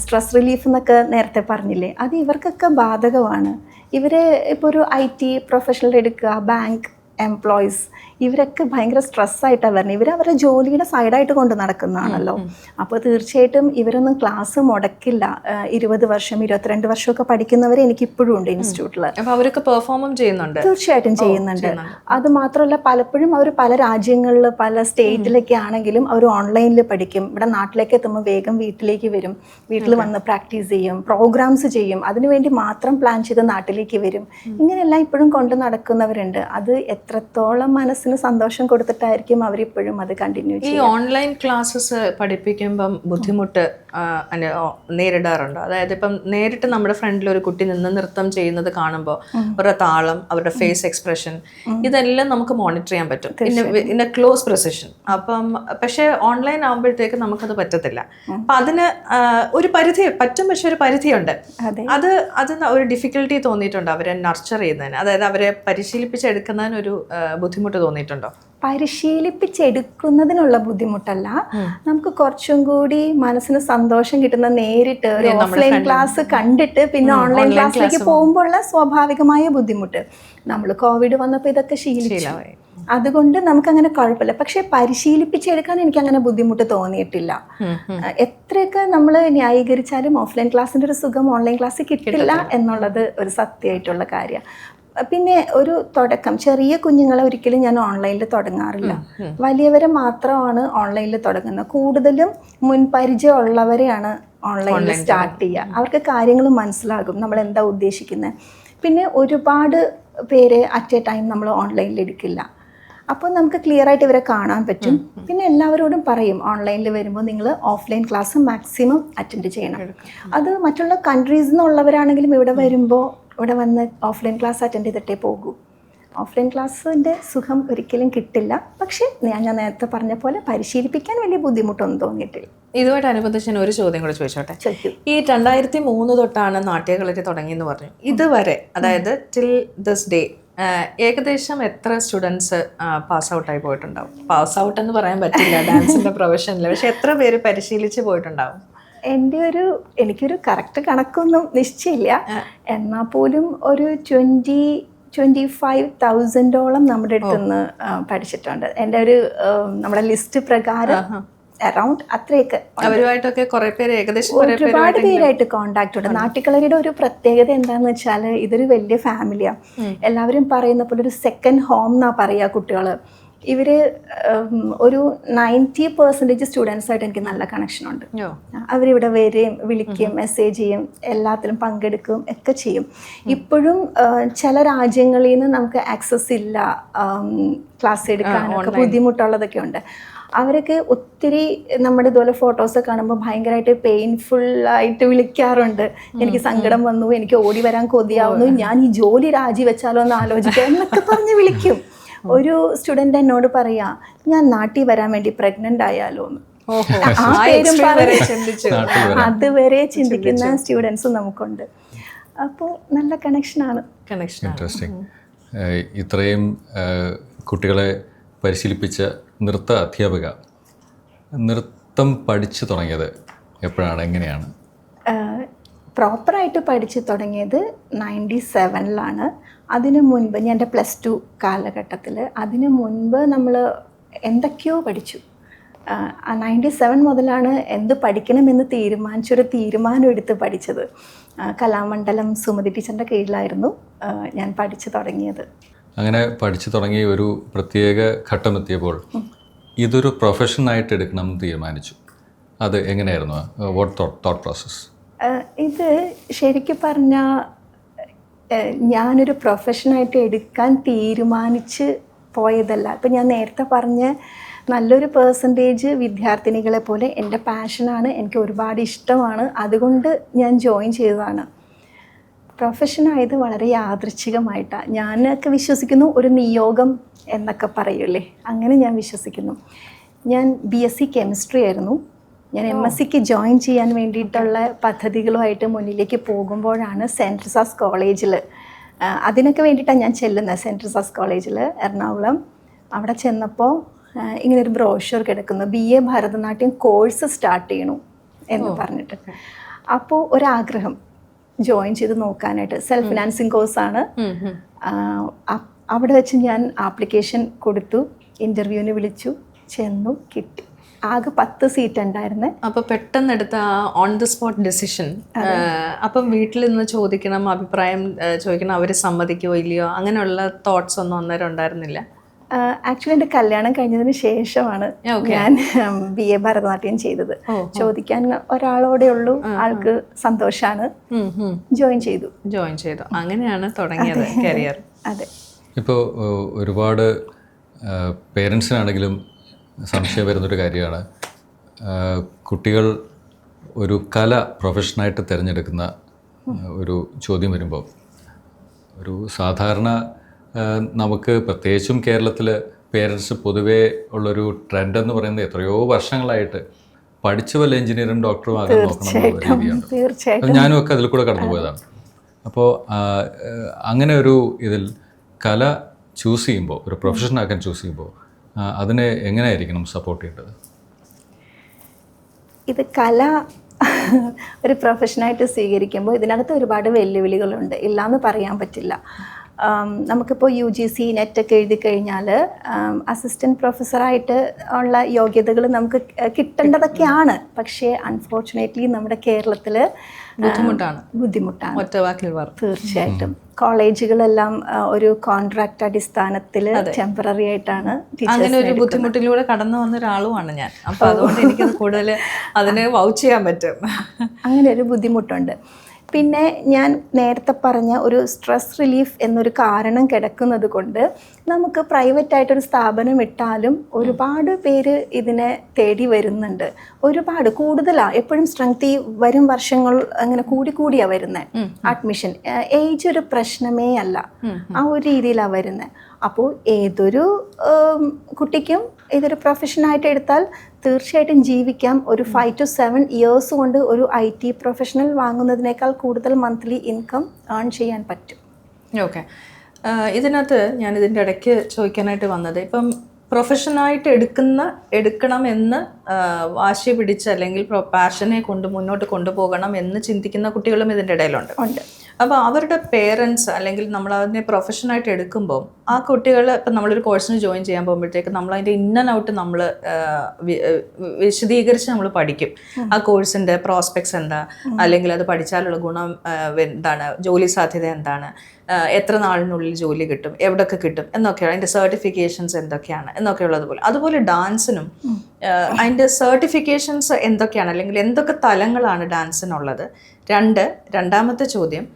സ്ട്രെസ് റിലീഫ് എന്നൊക്കെ നേരത്തെ പറഞ്ഞില്ലേ, അത് ഇവർക്കൊക്കെ ബാധകമാണ്. ഇവർ ഇപ്പോൾ ഒരു IT പ്രൊഫഷണൽ എടുക്കുക, ബാങ്ക് എംപ്ലോയീസ്, ഇവരൊക്കെ ഭയങ്കര സ്ട്രെസ്സായിട്ടാണ് വരുന്നത്. ഇവർ അവരുടെ ജോലിയുടെ സൈഡായിട്ട് കൊണ്ട് നടക്കുന്നതാണല്ലോ. അപ്പോൾ തീർച്ചയായിട്ടും ഇവരൊന്നും ക്ലാസ് മുടക്കില്ല. 20 വർഷം 22 വർഷമൊക്കെ പഠിക്കുന്നവർ എനിക്കിപ്പോഴും ഉണ്ട് ഇൻസ്റ്റിറ്റ്യൂട്ടിൽ. അപ്പോൾ അവരൊക്കെ പെർഫോമും ചെയ്യുന്നുണ്ട്? തീർച്ചയായിട്ടും ചെയ്യുന്നുണ്ട്. അത് മാത്രമല്ല പലപ്പോഴും അവർ പല രാജ്യങ്ങളിൽ പല സ്റ്റേറ്റിലൊക്കെ ആണെങ്കിലും അവർ ഓൺലൈനിൽ പഠിക്കും. ഇവിടെ നാട്ടിലേക്ക് എത്തുമ്പോൾ വേഗം വീട്ടിലേക്ക് വരും, വീട്ടിൽ വന്ന് പ്രാക്ടീസ് ചെയ്യും, പ്രോഗ്രാംസ് ചെയ്യും, അതിനുവേണ്ടി മാത്രം പ്ലാൻ ചെയ്ത് നാട്ടിലേക്ക് വരും. ഇങ്ങനെയെല്ലാം ഇപ്പോഴും കൊണ്ട് നടക്കുന്നവരുണ്ട്. അത് എത്രത്തോളം മനസ്സിന് സന്തോഷം കൊടുത്തിട്ടായിരിക്കും അവരിപ്പോഴും അത് കണ്ടിന്യൂ ചെയ്യും. ഈ ഓൺലൈൻ ക്ലാസ്സസ് പഠിപ്പിക്കുമ്പം ബുദ്ധിമുട്ട് നേരിടാറുണ്ട്? അതായത് ഇപ്പം നേരിട്ട് നമ്മുടെ ഫ്രണ്ടിൽ ഒരു കുട്ടി നിന്ന് നൃത്തം ചെയ്യുന്നത് കാണുമ്പോൾ അവരുടെ താളം, അവരുടെ ഫേസ് എക്സ്പ്രഷൻ, ഇതെല്ലാം നമുക്ക് മോണിറ്റർ ചെയ്യാൻ പറ്റും ഇൻ എ ക്ലോസ് പ്രിസിഷൻ. അപ്പം പക്ഷേ ഓൺലൈൻ ആകുമ്പോഴത്തേക്ക് നമുക്കത് പറ്റത്തില്ല. അപ്പം അതിന് ഒരു പരിധി പറ്റും, പക്ഷെ ഒരു പരിധിയുണ്ട്. അത് ഒരു ഡിഫിക്കൽട്ടി തോന്നിയിട്ടുണ്ട് അവരെ നർച്ചർ ചെയ്യുന്നതിന്, അതായത് അവരെ പരിശീലിപ്പിച്ചെടുക്കുന്നതിന് ഒരു ബുദ്ധിമുട്ട് തോന്നിയിട്ടുണ്ടോ? പരിശീലിപ്പിച്ചെടുക്കുന്നതിനുള്ള ബുദ്ധിമുട്ടല്ല, നമുക്ക് കുറച്ചും കൂടി മനസ്സിന് സന്തോഷം കിട്ടുന്ന നേരിട്ട് ഒരു ഓഫ്ലൈൻ ക്ലാസ് കണ്ടിട്ട് പിന്നെ ഓൺലൈൻ ക്ലാസ്സിലേക്ക് പോകുമ്പോഴുള്ള സ്വാഭാവികമായ ബുദ്ധിമുട്ട്. നമ്മൾ കോവിഡ് വന്നപ്പോൾ ഇതൊക്കെ ശീലിച്ചു, അതുകൊണ്ട് നമുക്കങ്ങനെ കുഴപ്പമില്ല. പക്ഷെ പരിശീലിപ്പിച്ചെടുക്കാൻ എനിക്ക് അങ്ങനെ ബുദ്ധിമുട്ട് തോന്നിയിട്ടില്ല. എത്രയൊക്കെ നമ്മൾ ന്യായീകരിച്ചാലും ഓഫ്ലൈൻ ക്ലാസ്സിൻ്റെ ഒരു സുഖം ഓൺലൈൻ ക്ലാസ്സിൽ കിട്ടില്ല എന്നുള്ളത് ഒരു സത്യമായിട്ടുള്ള കാര്യമാണ്. പിന്നെ ഒരു തുടക്കം, ചെറിയ കുഞ്ഞുങ്ങളെ ഒരിക്കലും ഞാൻ ഓൺലൈനിൽ തുടങ്ങാറില്ല. വലിയവരെ മാത്രമാണ് ഓൺലൈനിൽ തുടങ്ങുന്നത്. കൂടുതലും മുൻപരിചയമുള്ളവരെയാണ് ഓൺലൈനിൽ സ്റ്റാർട്ട് ചെയ്യുക. അവർക്ക് കാര്യങ്ങൾ മനസ്സിലാകും, നമ്മൾ എന്താ ഉദ്ദേശിക്കുന്നത്. പിന്നെ ഒരുപാട് പേരെ അറ്റ് എ ടൈം നമ്മൾ ഓൺലൈനിൽ എടുക്കില്ല. അപ്പോൾ നമുക്ക് ക്ലിയർ ആയിട്ട് ഇവരെ കാണാൻ പറ്റും. പിന്നെ എല്ലാവരോടും പറയും ഓൺലൈനിൽ വരുമ്പോൾ നിങ്ങൾ ഓഫ്ലൈൻ ക്ലാസ് മാക്സിമം അറ്റൻഡ് ചെയ്യണം. അത് മറ്റുള്ള കൺട്രീസിൽ നിന്നുള്ളവരാണെങ്കിലും ഇവിടെ വരുമ്പോൾ ഇവിടെ വന്ന് ഓഫ്ലൈൻ ക്ലാസ് അറ്റൻഡ് ചെയ്തിട്ടേ പോകൂ. ഓഫ്ലൈൻ ക്ലാസ്സിൻ്റെ സുഖം ഒരിക്കലും കിട്ടില്ല. പക്ഷേ ഞാൻ നേരത്തെ പറഞ്ഞ പോലെ പരിശീലിപ്പിക്കാൻ വലിയ ബുദ്ധിമുട്ടൊന്നും തോന്നിയിട്ടില്ല. ഇതുമായിട്ടനുബന്ധിച്ച് ഞാൻ ഒരു ചോദ്യം കൂടെ ചോദിച്ചോട്ടെ. ചോദിക്കൂ. ഈ 2003 തൊട്ടാണ് നാട്യകളരി തുടങ്ങിയെന്ന് പറഞ്ഞു. ഇതുവരെ അതായത് ടിൽ ദിസ് ഡേ ഏകദേശം എത്ര സ്റ്റുഡൻസ് പാസ് ഔട്ടായി പോയിട്ടുണ്ടാവും? പാസ് ഔട്ട് എന്ന് പറയാൻ പറ്റില്ല ഡാൻസിന്റെ പ്രൊഫഷനിൽ, പക്ഷെ എത്ര പേര് പരിശീലിച്ച് പോയിട്ടുണ്ടാവും? എനിക്കൊരു കറക്റ്റ് കണക്കൊന്നും നിശ്ചയില്ല. എന്നാൽ പോലും ഒരു 25,000ഓളം നമ്മുടെ അടുത്ത് നിന്ന് പഠിച്ചിട്ടുണ്ട്. എൻ്റെ ഒരു നമ്മുടെ ലിസ്റ്റ് പ്രകാരം അറൗണ്ട് അത്രയൊക്കെ. അവരുമായിട്ടൊക്കെ കുറെ പേര് ഏകദേശം ഒരുപാട് പേരായിട്ട് കോണ്ടാക്ട് ഉണ്ട്. നാട്യക്കളരിയുടെ ഒരു പ്രത്യേകത എന്താണെന്ന് വെച്ചാൽ ഇതൊരു വലിയ ഫാമിലിയാണ്. എല്ലാവരും പറയുന്ന പോലെ ഒരു സെക്കൻഡ് ഹോം എന്നാ പറയുക കുട്ടികൾ. ഇവര് ഒരു 90% സ്റ്റുഡൻസായിട്ട് എനിക്ക് നല്ല കണക്ഷനുണ്ട്. അവരിവിടെ വരികയും വിളിക്കുകയും മെസ്സേജ് ചെയ്യും, എല്ലാത്തിലും പങ്കെടുക്കുകയും ഒക്കെ ചെയ്യും. ഇപ്പോഴും ചില രാജ്യങ്ങളിൽ നിന്ന് നമുക്ക് ആക്സസ് ഇല്ല, ക്ലാസ് എടുക്കാനൊക്കെ ബുദ്ധിമുട്ടുള്ളതൊക്കെ ഉണ്ട്. അവരൊക്കെ ഒത്തിരി നമ്മുടെ ഇതുപോലെ ഫോട്ടോസ് കാണുമ്പോൾ ഭയങ്കരമായിട്ട് പെയിൻഫുള്ളായിട്ട് വിളിക്കാറുണ്ട്. എനിക്ക് സങ്കടം വന്നു, എനിക്ക് ഓടി വരാൻ കൊതിയാവുന്നു, ഞാൻ ഈ ജോലി രാജിവെച്ചാലോ എന്ന് ആലോചിക്കാം എന്നൊക്കെ പറഞ്ഞ് വിളിക്കും. ഒരു സ്റ്റുഡൻ്റ് എന്നോട് പറയാ, ഞാൻ നാട്ടിൽ വരാൻ വേണ്ടി പ്രഗ്നൻ്റ് ആയാലോ എന്ന്. ആ പേരും അതുവരെ ചിന്തിക്കുന്ന സ്റ്റുഡൻസും നമുക്കുണ്ട്. അപ്പോൾ നല്ല കണക്ഷനാണ്. ഇൻട്രസ്റ്റിംഗ്. ഇത്രയും കുട്ടികളെ പരിശീലിപ്പിച്ച നൃത്ത അധ്യാപിക നൃത്തം പഠിച്ചു തുടങ്ങിയത് എപ്പോഴാണ്, എങ്ങനെയാണ്? പ്രോപ്പറായിട്ട് പഠിച്ചു തുടങ്ങിയത് 97ലാണ്. അതിനു മുൻപ് ഞാൻ എൻ്റെ +2 കാലഘട്ടത്തിൽ, അതിനു മുൻപ് നമ്മൾ എന്തൊക്കെയോ പഠിച്ചു. 97 മുതലാണ് എന്ത് പഠിക്കണമെന്ന് തീരുമാനിച്ചൊരു തീരുമാനം എടുത്ത് പഠിച്ചത്. കലാമണ്ഡലം സുമതി ടീച്ചറിൻ്റെ കീഴിലായിരുന്നു ഞാൻ പഠിച്ചു തുടങ്ങിയത്. അങ്ങനെ പഠിച്ചു തുടങ്ങി ഒരു പ്രത്യേക ഘട്ടം എത്തിയപ്പോൾ ഇതൊരു പ്രൊഫഷനായിട്ട് എടുക്കണമെന്ന് തീരുമാനിച്ചു. അത് എങ്ങനെയായിരുന്നു? What thought process? ഇത് ശരിക്കും പറഞ്ഞാൽ ഞാനൊരു പ്രൊഫഷനായിട്ട് എടുക്കാൻ തീരുമാനിച്ച് പോയതല്ല. ഇപ്പം ഞാൻ നേരത്തെ പറഞ്ഞ നല്ലൊരു പെർസെൻറ്റേജ് വിദ്യാർത്ഥിനികളെ പോലെ എൻ്റെ പാഷനാണ്, എനിക്ക് ഒരുപാട് ഇഷ്ടമാണ്, അതുകൊണ്ട് ഞാൻ ജോയിൻ ചെയ്തതാണ്. പ്രൊഫഷനായത് വളരെ യാദൃച്ഛികമായിട്ടാണ്. ഞാനൊക്കെ വിശ്വസിക്കുന്നു ഒരു നിയോഗം എന്നൊക്കെ പറയൂലേ, അങ്ങനെ ഞാൻ വിശ്വസിക്കുന്നു. ഞാൻ BSc കെമിസ്ട്രി ആയിരുന്നു. ഞാൻ MScക്ക് ജോയിൻ ചെയ്യാൻ വേണ്ടിയിട്ടുള്ള പദ്ധതികളുമായിട്ട് മുന്നിലേക്ക് പോകുമ്പോഴാണ് സെൻറ്റ് ട്രിസാസ് കോളേജിൽ, അതിനൊക്കെ വേണ്ടിയിട്ടാണ് ഞാൻ ചെല്ലുന്നത്, സെൻറ്റ് ട്രിസാസ് കോളേജിൽ എറണാകുളം. അവിടെ ചെന്നപ്പോൾ ഇങ്ങനൊരു ബ്രോഷർ കിടക്കുന്നു, BA ഭരതനാട്യം കോഴ്സ് സ്റ്റാർട്ട് ചെയ്യണു എന്ന് പറഞ്ഞിട്ട്. അപ്പോൾ ഒരാഗ്രഹം ജോയിൻ ചെയ്ത് നോക്കാനായിട്ട്. സെൽഫ് ഫിനാൻസിങ് കോഴ്സാണ്. അവിടെ വെച്ച് ഞാൻ ആപ്ലിക്കേഷൻ കൊടുത്തു, ഇൻ്റർവ്യൂവിന് വിളിച്ചു, ചെന്നു, കിട്ടി. ആകെ 10 സീറ്റ് ഉണ്ടായിരുന്നേ. അപ്പോൾ പെട്ടെന്ന് എടുത്ത ഓൺ ദി സ്പോട്ട് ഡെസിഷൻ. അപ്പം വീട്ടിൽ നിന്ന് ചോദിക്കണം, അഭിപ്രായം ചോദിക്കണം, അവർ സമ്മതിക്കുമോ ഇല്ലയോ, അങ്ങനെയുള്ള തോട്ട്സ് ഒന്നും അന്നേരം ഉണ്ടായിരുന്നില്ല? ആക്ച്വലി എൻ്റെ കല്യാണം കഴിഞ്ഞതിന് ശേഷമാണ് ഞാൻ BA ഭരതനാട്യം ചെയ്തത്. ചോദിക്കാൻ ഒരാളോടെ ഉള്ളൂ, ആൾക്ക് സന്തോഷാണ്, ജോയിൻ ചെയ്തു. അങ്ങനെയാണ് തുടങ്ങിയത് കരിയർ. അതെ. ഇപ്പോൾ ഒരുപാട് പേരൻസിനാണെങ്കിലും സംശയം വരുന്നൊരു കാര്യമാണ്, കുട്ടികൾ ഒരു കല പ്രൊഫഷനായിട്ട് തിരഞ്ഞെടുക്കുന്ന ഒരു ചോദ്യം വരുമ്പോൾ ഒരു സാധാരണ നമുക്ക് പ്രത്യേകിച്ചും കേരളത്തിൽ പേരൻസ് പൊതുവേ ഉള്ളൊരു ട്രെൻഡ് എന്ന് പറയുന്നത് എത്രയോ വർഷങ്ങളായിട്ട് പഠിച്ചു വല്ല എഞ്ചിനീയറും ഡോക്ടറും ആകാൻ നോക്കണം എന്നുള്ള രീതിയാണ്. ഞാനും ഒക്കെ അതിൽ കൂടെ കടന്നു പോയതാണ്. അപ്പോൾ അങ്ങനെ ഒരു ഇതിൽ കല ചൂസ് ചെയ്യുമ്പോൾ, ഒരു പ്രൊഫഷനാക്കാൻ ചൂസ് ചെയ്യുമ്പോൾ അതിനെ എങ്ങനെയായിരിക്കണം സപ്പോർട്ട് ചെയ്യേണ്ടത്? ഇത് കല ഒരു പ്രൊഫഷനായിട്ട് സ്വീകരിക്കുമ്പോൾ ഇതിനകത്ത് ഒരുപാട് വെല്ലുവിളികളുണ്ട്, ഇല്ലയെന്ന് പറയാൻ പറ്റില്ല. നമുക്കിപ്പോൾ UGC നെറ്റൊക്കെ എഴുതി കഴിഞ്ഞാൽ അസിസ്റ്റൻറ്റ് പ്രൊഫസറായിട്ട് ഉള്ള യോഗ്യതകൾ നമുക്ക് കിട്ടേണ്ടതൊക്കെയാണ്. പക്ഷേ അൺഫോർച്ചുനേറ്റ്ലി നമ്മുടെ കേരളത്തിൽ ബുദ്ധിമുട്ടാണ്. തീർച്ചയായിട്ടും കോളേജുകളെല്ലാം ഒരു കോൺട്രാക്ട് അടിസ്ഥാനത്തിൽ ടെമ്പററി ആയിട്ടാണ്. അങ്ങനെ ഒരു ബുദ്ധിമുട്ടിലൂടെ കടന്നു വന്ന ഒരാളുമാണ് ഞാൻ. അപ്പോൾ അതുകൊണ്ട് എനിക്കത് കൂടുതൽ അതിനെ വൗച്ച് ചെയ്യാൻ പറ്റും. അങ്ങനെ ഒരു ബുദ്ധിമുട്ടുണ്ട്. പിന്നെ ഞാൻ നേരത്തെ പറഞ്ഞ ഒരു സ്ട്രെസ് റിലീഫ് എന്നൊരു കാരണം കിടക്കുന്നത് കൊണ്ട് നമുക്ക് പ്രൈവറ്റായിട്ടൊരു സ്ഥാപനം ഇട്ടാലും ഒരുപാട് പേര് ഇതിനെ തേടി വരുന്നുണ്ട്. ഒരുപാട് കൂടുതലാണ് എപ്പോഴും സ്ട്രെങ്ത്. ഈ വരും വർഷങ്ങൾ അങ്ങനെ കൂടിയാണ് വരുന്നത്. അഡ്മിഷൻ ഏജ് ഒരു പ്രശ്നമേ അല്ല, ആ ഒരു രീതിയിലാണ് വരുന്നത്. അപ്പോൾ ഏതൊരു കുട്ടിക്കും ഇതൊരു പ്രൊഫഷനായിട്ട് എടുത്താൽ തീർച്ചയായിട്ടും ജീവിക്കാം. ഒരു 5 to 7 years കൊണ്ട് ഒരു IT പ്രൊഫഷണൽ വാങ്ങുന്നതിനേക്കാൾ കൂടുതൽ മന്ത്ലി ഇൻകം ഏൺ ചെയ്യാൻ പറ്റും. ഓക്കെ, ഇതിനകത്ത് ഞാൻ ഇതിൻ്റെ ഇടയ്ക്ക് ചോദിക്കാനായിട്ട് വന്നത്, ഇപ്പം പ്രൊഫഷനായിട്ട് എടുക്കണം എന്ന് വാശി പിടിച്ച് അല്ലെങ്കിൽ പാഷനെ കൊണ്ട് മുന്നോട്ട് കൊണ്ടുപോകണം എന്ന് ചിന്തിക്കുന്ന കുട്ടികളും ഇതിൻ്റെ ഇടയിലുണ്ട്. അപ്പോൾ അവരുടെ പേരൻസ് അല്ലെങ്കിൽ നമ്മൾ അതിനെ പ്രൊഫഷനായിട്ട് എടുക്കുമ്പോൾ ആ കുട്ടികൾ ഇപ്പം നമ്മളൊരു കോഴ്സിന് ജോയിൻ ചെയ്യാൻ പോകുമ്പോഴത്തേക്ക് നമ്മൾ അതിൻ്റെ ഇൻ ആൻഡ് ഔട്ട് നമ്മൾ വിശദീകരിച്ച് നമ്മൾ പഠിക്കും. ആ കോഴ്സിൻ്റെ പ്രോസ്പെക്ട്സ് എന്താ, അല്ലെങ്കിൽ അത് പഠിച്ചാലുള്ള ഗുണം എന്താണ്, ജോലി സാധ്യത എന്താണ്, എത്ര നാളിനുള്ളിൽ ജോലി കിട്ടും, എവിടെയൊക്കെ കിട്ടും എന്നൊക്കെയാണ്, അതിൻ്റെ സർട്ടിഫിക്കേഷൻസ് എന്തൊക്കെയാണ് എന്നൊക്കെയുള്ളതുപോലെ. അതുപോലെ ഡാൻസിനും അതിൻ്റെ സർട്ടിഫിക്കേഷൻസ് എന്തൊക്കെയാണ്, അല്ലെങ്കിൽ എന്തൊക്കെ തലങ്ങളാണ് ഡാൻസിനുള്ളത്. രണ്ടാമത്തെ ചോദ്യം,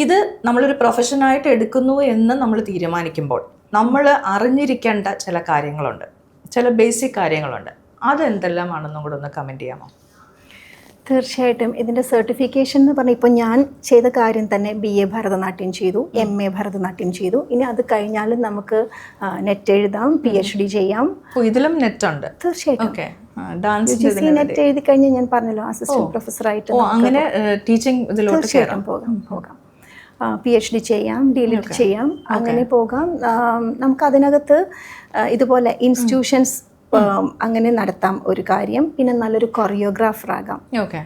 ഇത് നമ്മളൊരു പ്രൊഫഷനായിട്ട് എടുക്കുന്നു എന്ന് നമ്മൾ തീരുമാനിക്കുമ്പോൾ നമ്മൾ അറിഞ്ഞിരിക്കേണ്ട ചില കാര്യങ്ങളുണ്ട്, ചില ബേസിക് കാര്യങ്ങളുണ്ട്. അതെന്തെല്ലാമാണെന്നും കൂടെ ഒന്ന് കമൻറ്റ് ചെയ്യാമോ? തീർച്ചയായിട്ടും. ഇതിൻ്റെ സർട്ടിഫിക്കേഷൻ എന്ന് പറഞ്ഞാൽ ഇപ്പോൾ ഞാൻ ചെയ്ത കാര്യം തന്നെ BA ഭരതനാട്യം ചെയ്തു, MA ഭരതനാട്യം ചെയ്തു. ഇനി അത് കഴിഞ്ഞാലും നമുക്ക് നെറ്റ് എഴുതാം, PhD ചെയ്യാം. ഇതിലും നെറ്റ് ഉണ്ട്? തീർച്ചയായിട്ടും. ഡാൻസ് നെറ്റ് എഴുതി കഴിഞ്ഞാൽ ഞാൻ പറഞ്ഞല്ലോ അസിസ്റ്റന്റ് പ്രൊഫസറായിട്ട് അങ്ങനെ ടീച്ചിങ് ഇതിലോട്ട് തീർച്ചയായിട്ടും പോകാം. PhD ചെയ്യാം, DLED ചെയ്യാം, അങ്ങനെ പോകാം. നമുക്ക് അതിനകത്ത് ഇതുപോലെ ഇൻസ്റ്റിറ്റ്യൂഷൻസ് അങ്ങനെ നടത്താം ഒരു കാര്യം. പിന്നെ നല്ലൊരു കൊറിയോഗ്രാഫർ ആകാം. ഓക്കെ.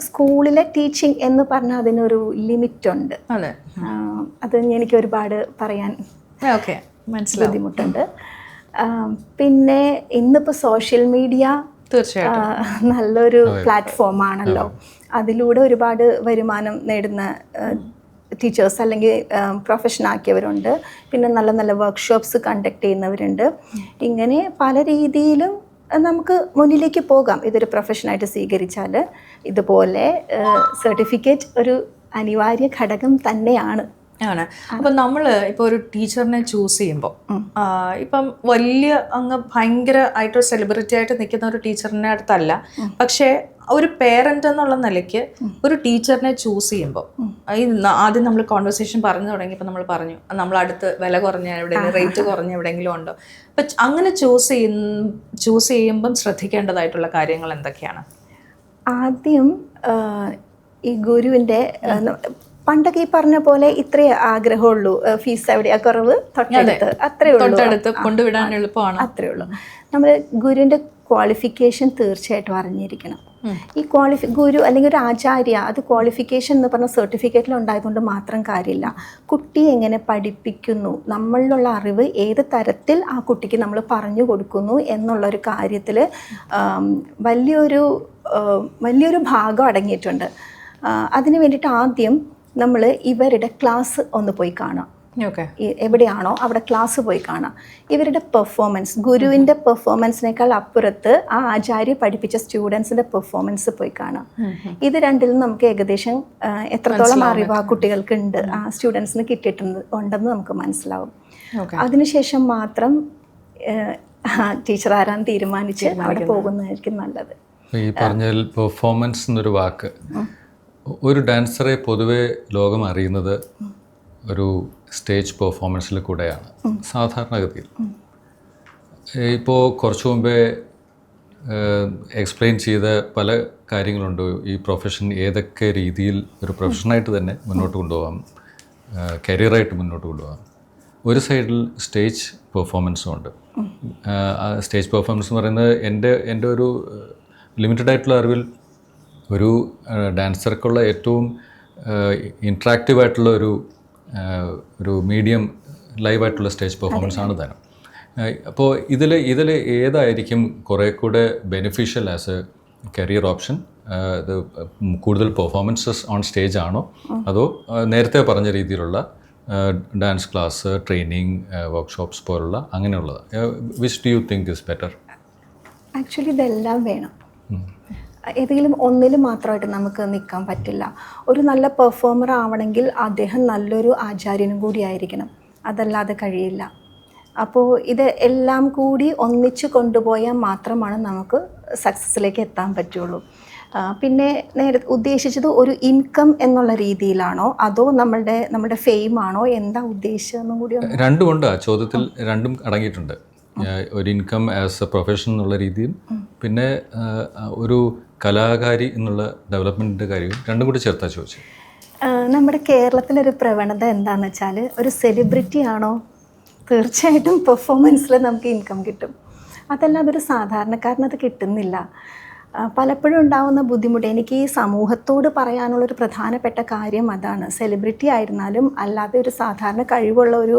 സ്കൂളിലെ ടീച്ചിങ് എന്ന് പറഞ്ഞാൽ അതിനൊരു ലിമിറ്റ് ഉണ്ട്. അത് എനിക്ക് ഒരുപാട് പറയാൻ ബുദ്ധിമുട്ടുണ്ട്. പിന്നെ ഇന്നിപ്പോൾ സോഷ്യൽ മീഡിയ നല്ലൊരു പ്ലാറ്റ്ഫോമാണല്ലോ. അതിലൂടെ ഒരുപാട് വരുമാനം നേടുന്ന ടീച്ചേഴ്സ് അല്ലെങ്കിൽ പ്രൊഫഷനാക്കിയവരുണ്ട്. പിന്നെ നല്ല നല്ല വർക്ക്ഷോപ്സ് കണ്ടക്ട് ചെയ്യുന്നവരുണ്ട്. ഇങ്ങനെ പല രീതിയിലും നമുക്ക് മുന്നിലേക്ക് പോകാം ഇതൊരു പ്രൊഫഷനായിട്ട് സ്വീകരിച്ചാൽ. ഇതുപോലെ സർട്ടിഫിക്കറ്റ് ഒരു അനിവാര്യ ഘടകം തന്നെയാണ്. അപ്പം നമ്മൾ ഇപ്പോൾ ഒരു ടീച്ചറിനെ ചൂസ് ചെയ്യുമ്പോൾ ഇപ്പം വലിയ അങ്ങ് ഭയങ്കര ആയിട്ടൊരു സെലിബ്രിറ്റി ആയിട്ട് നിൽക്കുന്ന ഒരു ടീച്ചറിനെ അടുത്തല്ല, പക്ഷേ ഒരു പേരൻ്റ് എന്നുള്ള നിലയ്ക്ക് ഒരു ടീച്ചറിനെ ചൂസ് ചെയ്യുമ്പോൾ ആദ്യം നമ്മൾ കോൺവെർസേഷൻ പറഞ്ഞു തുടങ്ങിയപ്പോൾ നമ്മൾ പറഞ്ഞു നമ്മൾ അടുത്ത് വില കുറഞ്ഞ എവിടെയെങ്കിലും റേറ്റ് കുറഞ്ഞ എവിടെയെങ്കിലും ഉണ്ടോ. അപ്പം അങ്ങനെ ചൂസ് ചെയ്യുമ്പം ശ്രദ്ധിക്കേണ്ടതായിട്ടുള്ള കാര്യങ്ങൾ എന്തൊക്കെയാണ്? ആദ്യം ഈ ഗുരുവിൻ്റെ പണ്ടൊക്കെ ഈ പറഞ്ഞ പോലെ ഇത്രേ ആഗ്രഹമുള്ളൂ, ഫീസ് എവിടെയാ കുറവ്, തൊട്ടടുത്ത്, അത്രേ ഉള്ളൂ, കൊണ്ടുവിടാൻ എളുപ്പമാണ്, അത്രേ ഉള്ളൂ. നമ്മൾ ഗുരുവിൻ്റെ ക്വാളിഫിക്കേഷൻ തീർച്ചയായിട്ടും അറിഞ്ഞിരിക്കണം. ഈ ഗുരു അല്ലെങ്കിൽ ഒരു ആചാര്യ, അത് ക്വാളിഫിക്കേഷൻ എന്ന് പറഞ്ഞ സർട്ടിഫിക്കറ്റിൽ ഉണ്ടായതുകൊണ്ട് മാത്രം കാര്യമില്ല. കുട്ടി എങ്ങനെ പഠിപ്പിക്കുന്നു, നമ്മളിലുള്ള അറിവ് ഏത് തരത്തിൽ ആ കുട്ടിക്ക് നമ്മൾ പറഞ്ഞു കൊടുക്കുന്നു എന്നുള്ളൊരു കാര്യത്തിൽ വലിയൊരു ഭാഗം അടങ്ങിയിട്ടുണ്ട്. അതിന് വേണ്ടിയിട്ട് ആദ്യം നമ്മൾ ഇവരുടെ ക്ലാസ് ഒന്ന് പോയി കാണാം. എവിടെയാണോ അവിടെ ക്ലാസ് പോയി കാണാം. ഇവരുടെ പെർഫോമൻസ്, ഗുരുവിൻ്റെ പെർഫോമൻസിനേക്കാൾ അപ്പുറത്ത് ആ ആചാര്യ പഠിപ്പിച്ച സ്റ്റുഡൻസിൻ്റെ പെർഫോമൻസ് പോയി കാണാം. ഇത് രണ്ടിലും നമുക്ക് ഏകദേശം എത്രത്തോളം അറിവ് ആ കുട്ടികൾക്ക് ഉണ്ട്, ആ സ്റ്റുഡൻസിന് ഉണ്ടെന്ന് നമുക്ക് മനസ്സിലാവും. അതിനുശേഷം മാത്രം ടീച്ചർ ആരാന്ന് തീരുമാനിച്ച് അവിടെ പോകുന്നതായിരിക്കും നല്ലത്. ഈ പറഞ്ഞതിൽ പെർഫോമൻസ് എന്നൊരു വാക്ക്, ഒരു ഡാൻസറെ പൊതുവെ ലോകം അറിയുന്നത് ഒരു സ്റ്റേജ് പെർഫോമൻസിൽ കൂടെയാണ് സാധാരണഗതിയിൽ. ഇപ്പോൾ കുറച്ചു മുമ്പേ എക്സ്പ്ലെയിൻ ചെയ്ത പല കാര്യങ്ങളുണ്ട്. ഈ പ്രൊഫഷൻ ഏതൊക്കെ രീതിയിൽ ഒരു പ്രൊഫഷനായിട്ട് തന്നെ മുന്നോട്ട് കൊണ്ടുപോകാം, കരിയറായിട്ട് മുന്നോട്ട് കൊണ്ടുപോകാം. ഒരു സൈഡിൽ സ്റ്റേജ് പെർഫോമൻസും ഉണ്ട്. സ്റ്റേജ് പെർഫോമൻസ് എന്ന് പറയുന്നത് എൻ്റെ ഒരു ലിമിറ്റഡ് ആയിട്ടുള്ള അറിവിൽ ഒരു ഡാൻസർക്കുള്ള ഏറ്റവും ഇൻട്രാക്റ്റീവായിട്ടുള്ള ഒരു മീഡിയം ലൈവായിട്ടുള്ള സ്റ്റേജ് പെർഫോമൻസ് ആണ് താനും. അപ്പോൾ ഇതിൽ ഏതായിരിക്കും കുറേ കൂടെ beneficial as A career option? ഇത് കൂടുതൽ പെർഫോമൻസസ് ഓൺ സ്റ്റേജ് ആണോ, അതോ നേരത്തെ പറഞ്ഞ രീതിയിലുള്ള ഡാൻസ് ക്ലാസ്, ട്രെയിനിങ്, വർക്ക്ഷോപ്സ് പോലുള്ള അങ്ങനെയുള്ളത്? Which do you think is better? Actually ഇതെല്ലാം വേണം. ഏതെങ്കിലും ഒന്നിൽ മാത്രമായിട്ട് നമുക്ക് നിൽക്കാൻ പറ്റില്ല. ഒരു നല്ല പെർഫോമർ ആവണമെങ്കിൽ അദ്ദേഹം നല്ലൊരു ആചാര്യനും കൂടി ആയിരിക്കണം, അതല്ലാതെ കഴിയില്ല. അപ്പോൾ ഇത് എല്ലാം കൂടി ഒന്നിച്ച് കൊണ്ടുപോയാൽ മാത്രമാണ് നമുക്ക് സക്സസ്സിലേക്ക് എത്താൻ പറ്റുള്ളൂ. പിന്നെ നേരത്തെ ഉദ്ദേശിച്ചത് ഒരു ഇൻകം എന്നുള്ള രീതിയിലാണോ അതോ നമ്മുടെ ഫെയിം ആണോ, എന്താ ഉദ്ദേശിച്ചതെന്നും കൂടി രണ്ടുമുണ്ട് ആ ചോദ്യത്തിൽ, രണ്ടും അടങ്ങിയിട്ടുണ്ട്. ഒരു ഇൻകം ആസ് എ പ്രൊഫഷൻ എന്നുള്ള രീതിയും പിന്നെ ഒരു കലാകാരി എന്നുള്ള ഡെവലപ്മെൻറ്റിൻ്റെ കാര്യവും രണ്ടും കൂടി ചേർത്താ ചോദിച്ചത്. നമ്മുടെ കേരളത്തിലൊരു പ്രവണത എന്താണെന്ന് വെച്ചാൽ, ഒരു സെലിബ്രിറ്റി ആണോ തീർച്ചയായിട്ടും പെർഫോമൻസിൽ നമുക്ക് ഇൻകം കിട്ടും, അതല്ലാതെ ഒരു സാധാരണക്കാരനത് കിട്ടുന്നില്ല. പലപ്പോഴും ഉണ്ടാകുന്ന ബുദ്ധിമുട്ട്, എനിക്ക് ഈ സമൂഹത്തോട് പറയാനുള്ളൊരു പ്രധാനപ്പെട്ട കാര്യം അതാണ്. സെലിബ്രിറ്റി ആയിരുന്നാലും അല്ലാതെ ഒരു സാധാരണ കഴിവുള്ള ഒരു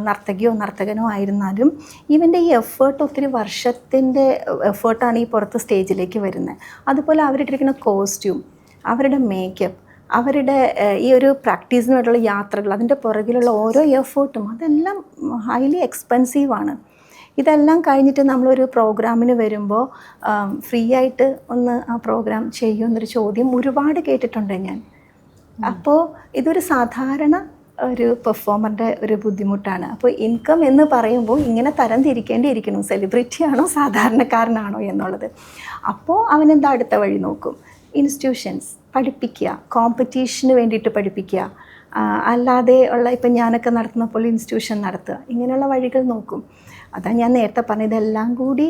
നർത്തകിയോ നർത്തകനോ ആയിരുന്നാലും ഇവൻ്റെ ഈ എഫേർട്ട്, ഒത്തിരി വർഷത്തിൻ്റെ എഫേർട്ടാണ് ഈ പുറത്ത് സ്റ്റേജിലേക്ക് വരുന്നത്. അതുപോലെ അവരിട്ടിരിക്കുന്ന കോസ്റ്റ്യൂം, അവരുടെ മേക്കപ്പ്, അവരുടെ ഈ ഒരു പ്രാക്ടീസിനായിട്ടുള്ള യാത്രകൾ, അതിൻ്റെ പുറകിലുള്ള ഓരോ എഫേർട്ടും അതെല്ലാം ഹൈലി എക്സ്പെൻസീവാണ്. ഇതെല്ലാം കഴിഞ്ഞിട്ട് നമ്മളൊരു പ്രോഗ്രാമിന് വരുമ്പോൾ ഫ്രീ ആയിട്ട് ഒന്ന് ആ പ്രോഗ്രാം ചെയ്യുമെന്നൊരു ചോദ്യം ഒരുപാട് കേട്ടിട്ടുണ്ട് ഞാൻ. അപ്പോൾ ഇതൊരു സാധാരണ ഒരു പെർഫോമറിൻ്റെ ഒരു ബുദ്ധിമുട്ടാണ്. അപ്പോൾ ഇൻകം എന്ന് പറയുമ്പോൾ ഇങ്ങനെ തരം തിരിക്കേണ്ടിയിരിക്കുന്നു, സെലിബ്രിറ്റിയാണോ സാധാരണക്കാരനാണോ എന്നുള്ളത്. അപ്പോൾ അവനെന്താ അടുത്ത വഴി നോക്കും, ഇൻസ്റ്റിറ്റ്യൂഷൻസ് പഠിപ്പിക്കുക, കോമ്പറ്റീഷന് വേണ്ടിയിട്ട് പഠിപ്പിക്കുക, അല്ലാതെ ഉള്ള ഇപ്പം ഞാനൊക്കെ നടത്തുന്ന പോലെ ഇൻസ്റ്റിറ്റ്യൂഷൻ നടത്തുക, ഇങ്ങനെയുള്ള വഴികൾ നോക്കും. അതാണ് ഞാൻ നേരത്തെ പറഞ്ഞത്, ഇതെല്ലാം കൂടി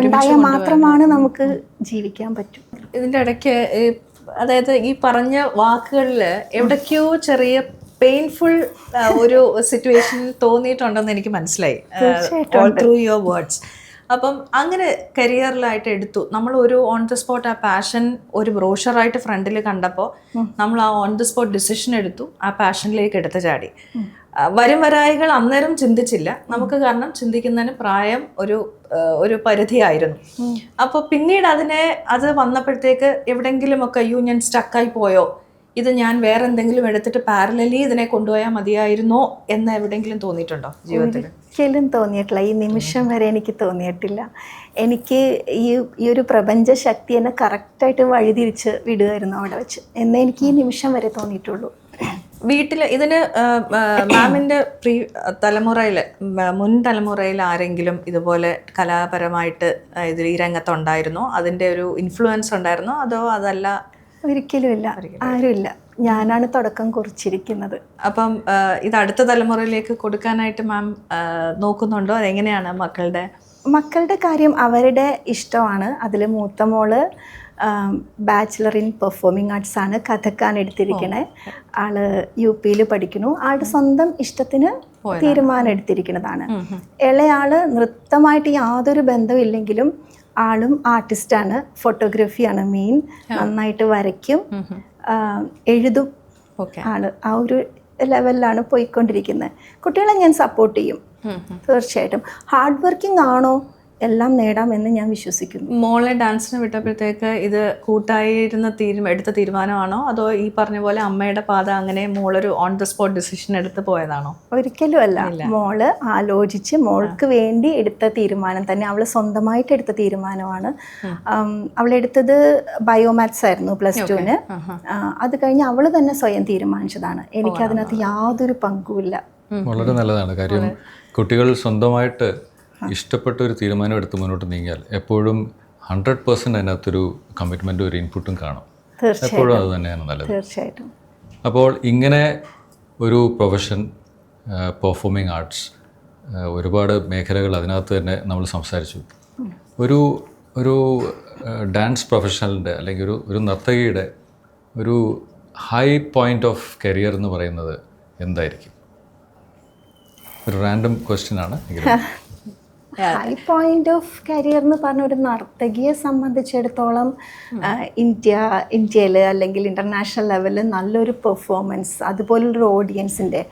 ഉണ്ടായാൽ മാത്രമാണ് നമുക്ക് ജീവിക്കാൻ പറ്റും. ഇതിൻ്റെ ഇടയ്ക്ക് അതായത് ഈ പറഞ്ഞ വാക്കുകളിൽ എവിടേക്കോ ചെറിയ പെയിൻഫുൾ ഒരു സിറ്റുവേഷൻ തോന്നിയിട്ടുണ്ടെന്ന് എനിക്ക് മനസ്സിലായി, ഓൾ ത്രൂ യുവർ വേർഡ്സ്. അപ്പം അങ്ങനെ കരിയറിലായിട്ട് എടുത്തു നമ്മൾ ഒരു ഓൺ ദ സ്പോട്ട് ആ പാഷൻ ഒരു ബ്രോഷറായിട്ട് ഫ്രണ്ടിൽ കണ്ടപ്പോൾ നമ്മൾ ആ ഓൺ ദ സ്പോട്ട് ഡിസിഷൻ എടുത്തു, ആ പാഷനിലേക്ക് എടുത്ത് ചാടി. വരും വരായികൾ അന്നേരം ചിന്തിച്ചില്ല നമുക്ക്, കാരണം ചിന്തിക്കുന്നതിന് പ്രായം ഒരു പരിധിയായിരുന്നു. അപ്പോൾ പിന്നീട് അത് വന്നപ്പോഴത്തേക്ക് എവിടെയെങ്കിലുമൊക്കെ അയ്യോ ഞാൻ സ്റ്റക്കായി പോയോ, ഇത് ഞാൻ വേറെ എന്തെങ്കിലും എടുത്തിട്ട് പാരലലി ഇതിനെ കൊണ്ടുപോയാൽ മതിയായിരുന്നോ എന്ന് എവിടെയെങ്കിലും തോന്നിയിട്ടുണ്ടോ ജീവിതത്തിൽ? ഒരിക്കലും തോന്നിയിട്ടില്ല, ഈ നിമിഷം വരെ എനിക്ക് തോന്നിയിട്ടില്ല. എനിക്ക് ഈ ഒരു പ്രപഞ്ച ശക്തി എന്നെ കറക്റ്റായിട്ട് വഴിതിരിച്ച് വിടുമായിരുന്നു അവിടെ വെച്ച് എന്നേ എനിക്ക് ഈ നിമിഷം വരെ തോന്നിയിട്ടുള്ളൂ. വീട്ടിൽ ഇതിന് മാമിൻ്റെ തലമുറയിൽ മുൻ തലമുറയിൽ ആരെങ്കിലും ഇതുപോലെ കലാപരമായിട്ട് ഇതിൽ ഈ രംഗത്തുണ്ടായിരുന്നോ, അതിൻ്റെ ഒരു ഇൻഫ്ലുവൻസ് ഉണ്ടായിരുന്നോ, അതോ അതല്ല? ഒരിക്കലുമില്ല, ആരുമില്ല, ഞാനാണ് തുടക്കം കുറിച്ചിരിക്കുന്നത്. അപ്പം ഇത് അടുത്ത തലമുറയിലേക്ക് കൊടുക്കാനായിട്ട് മാം നോക്കുന്നുണ്ടോ? അതെങ്ങനെയാണ് മക്കളുടെ കാര്യം? അവരുടെ ഇഷ്ടമാണ്. അതിൽ മൂത്ത മോള് ബാച്ചിലർ ഇൻ പെർഫോമിംഗ് ആർട്സ് ആണ്, കഥക്കാണ് എടുത്തിരിക്കണേ. ആള് UP പഠിക്കുന്നു. ആളുടെ സ്വന്തം ഇഷ്ടത്തിന് തീരുമാനം എടുത്തിരിക്കുന്നതാണ്. ഇളയാള് നൃത്തമായിട്ട് യാതൊരു ബന്ധമില്ലെങ്കിലും ആളും ആർട്ടിസ്റ്റാണ്, ഫോട്ടോഗ്രാഫിയാണ് മെയിൻ, നന്നായിട്ട് വരയ്ക്കും, എഴുതും. ആള് ആ ഒരു ലെവലിലാണ് പോയിക്കൊണ്ടിരിക്കുന്നത്. കുട്ടികളെ ഞാൻ സപ്പോർട്ട് ചെയ്യും തീർച്ചയായിട്ടും. ഹാർഡ് വർക്കിംഗ് ആണോ എല്ലാം നേടാമെന്ന് ഞാൻ വിശ്വസിക്കുന്നു. മോളെ ഡാൻസിന് വിട്ടപ്പോഴത്തേക്ക് ഇത് കൂട്ടായിരുന്ന എടുത്ത തീരുമാനമാണോ, അതോ ഈ പറഞ്ഞ പോലെ അമ്മയുടെ പാത അങ്ങനെ മോളൊരു ഓൺ ദ സ്പോട്ട് ഡിസിഷൻ എടുത്ത് പോയതാണോ? ഒരിക്കലും അല്ല, മോള് ആലോചിച്ച് മോൾക്ക് വേണ്ടി എടുത്ത തീരുമാനം തന്നെ. അവള് സ്വന്തമായിട്ട് എടുത്ത തീരുമാനമാണ്. അവളെടുത്തത് ബയോമാത്സ് ആയിരുന്നു +2-ന്. അത് കഴിഞ്ഞ് അവള് തന്നെ സ്വയം തീരുമാനിച്ചതാണ്. എനിക്കതിനകത്ത് യാതൊരു പങ്കുമില്ല. വളരെ നല്ലതാണ്. കാര്യം കുട്ടികൾ സ്വന്തമായിട്ട് ഇഷ്ടപ്പെട്ട ഒരു തീരുമാനം എടുത്ത് മുന്നോട്ട് നീങ്ങിയാൽ എപ്പോഴും 100% അതിനകത്തൊരു കമ്മിറ്റ്മെൻറ്റും ഒരു ഇൻപുട്ടും കാണും. എപ്പോഴും അത് തന്നെയാണ് നല്ലത്. തീർച്ചയായിട്ടും. അപ്പോൾ ഇങ്ങനെ ഒരു പ്രൊഫഷൻ, പെർഫോമിംഗ് ആർട്സ്, ഒരുപാട് മേഖലകൾ അതിനകത്ത് തന്നെ നമ്മൾ സംസാരിച്ചു. ഒരു ഡാൻസ് പ്രൊഫഷണലിൻ്റെ അല്ലെങ്കിൽ ഒരു നർത്തകിയുടെ ഒരു ഹൈ പോയിൻ്റ് ഓഫ് കരിയർ എന്ന് പറയുന്നത് എന്തായിരിക്കും? ഒരു റാൻഡം ക്വസ്റ്റ്യൻ ആണ്. ഹൈ പോയിന്റ് ഓഫ് കരിയർ എന്ന് പറഞ്ഞ ഒരു നർത്തകിയെ സംബന്ധിച്ചിടത്തോളം ഇന്ത്യയിൽ അല്ലെങ്കിൽ ഇൻ്റർനാഷണൽ ലെവലിൽ നല്ലൊരു പെർഫോമൻസ്, അതുപോലൊരു ഓഡിയൻസിൻ്റെ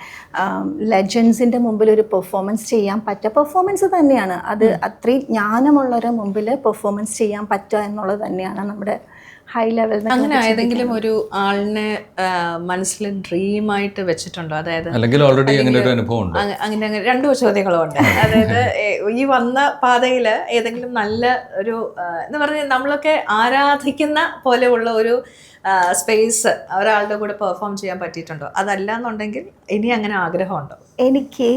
ലെജൻസിൻ്റെ മുമ്പിൽ ഒരു പെർഫോമൻസ് ചെയ്യാൻ പറ്റുക പെർഫോമൻസ് തന്നെയാണ്. അത് അത്രയും ജ്ഞാനമുള്ളവരുടെ മുമ്പിൽ പെർഫോമൻസ് ചെയ്യാൻ പറ്റുക എന്നുള്ളത് തന്നെയാണ് നമ്മുടെ ഹൈ ലെവൽ അങ്ങനെ ഏതെങ്കിലും ഒരു ആളിനെ മനസ്സിൽ ഡ്രീമായിട്ട് വെച്ചിട്ടുണ്ടോ? അതായത് അല്ലെങ്കിൽ ഓൾറെഡി അങ്ങനെ ഒരു അനുഭവം ഉണ്ട്? അങ്ങനെ രണ്ടു ചോദ്യങ്ങളുണ്ട്. അതായത് ഈ വന്ന പാതയിൽ ഏതെങ്കിലും നല്ല ഒരു എന്ന് പറഞ്ഞാൽ നമ്മളൊക്കെ ആരാധിക്കുന്ന പോലെയുള്ള ഒരു സ്പേസ് ഒരാളുടെ കൂടെ പെർഫോം ചെയ്യാൻ പറ്റിയിട്ടുണ്ടോ? അതല്ല എന്നുണ്ടെങ്കിൽ ഇനി അങ്ങനെ ആഗ്രഹമുണ്ടോ? എനിക്ക്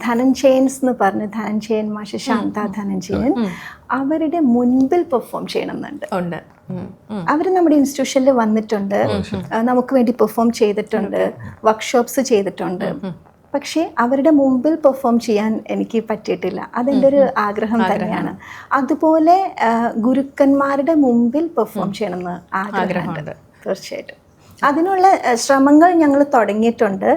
ധനഞ്ജയൻസ് എന്ന് പറഞ്ഞ് ധനഞ്ജയൻ മാഷ്, ശാന്ത ധനഞ്ജയൻ, അവരുടെ മുൻപിൽ പെർഫോം ചെയ്യണമെന്നുണ്ട്. ഉണ്ട്. അവർ നമ്മുടെ ഇൻസ്റ്റിറ്റ്യൂഷനിൽ വന്നിട്ടുണ്ട്, നമുക്ക് വേണ്ടി പെർഫോം ചെയ്തിട്ടുണ്ട്, വർക്ക്ഷോപ്സ് ചെയ്തിട്ടുണ്ട്. പക്ഷേ അവരുടെ മുമ്പിൽ പെർഫോം ചെയ്യാൻ എനിക്ക് പറ്റിയിട്ടില്ല. അതെൻ്റെ ഒരു ആഗ്രഹം തന്നെയാണ്. അതുപോലെ ഗുരുക്കന്മാരുടെ മുമ്പിൽ പെർഫോം ചെയ്യണമെന്ന് ആഗ്രഹമുണ്ട്. തീർച്ചയായിട്ടും അതിനുള്ള ശ്രമങ്ങൾ ഞങ്ങൾ തുടങ്ങിയിട്ടുണ്ട്.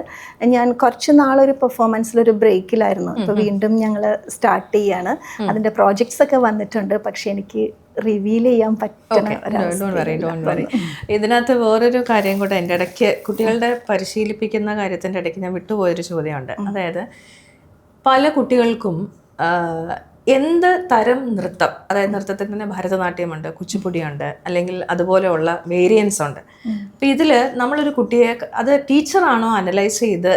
ഞാൻ കുറച്ച് നാളൊരു പെർഫോമൻസിലൊരു ബ്രേക്കിലായിരുന്നു. ഇപ്പോൾ വീണ്ടും ഞങ്ങൾ സ്റ്റാർട്ട് ചെയ്യാണ്. അതിൻ്റെ പ്രോജക്ട്സ് ഒക്കെ വന്നിട്ടുണ്ട്. പക്ഷെ എനിക്ക് റിവീൽ ചെയ്യാൻ പറ്റുന്ന ഇതിനകത്ത് വേറൊരു കാര്യം കൂടെ എൻ്റെ ഇടയ്ക്ക് കുട്ടികളുടെ പരിശീലിപ്പിക്കുന്ന കാര്യത്തിൻ്റെ ഇടയ്ക്ക് ഞാൻ വിട്ടുപോയൊരു ചോദ്യമുണ്ട്. അതായത് പല കുട്ടികൾക്കും എന്ത് തരം നൃത്തം, അതായത് നൃത്തത്തിൽ തന്നെ ഭരതനാട്യമുണ്ട്, കുച്ചിപ്പുടിയുണ്ട്, അല്ലെങ്കിൽ അതുപോലെയുള്ള വേരിയൻസ് ഉണ്ട്. അപ്പം ഇതിൽ നമ്മളൊരു കുട്ടിയെ അത് ടീച്ചറാണോ അനലൈസ് ചെയ്ത്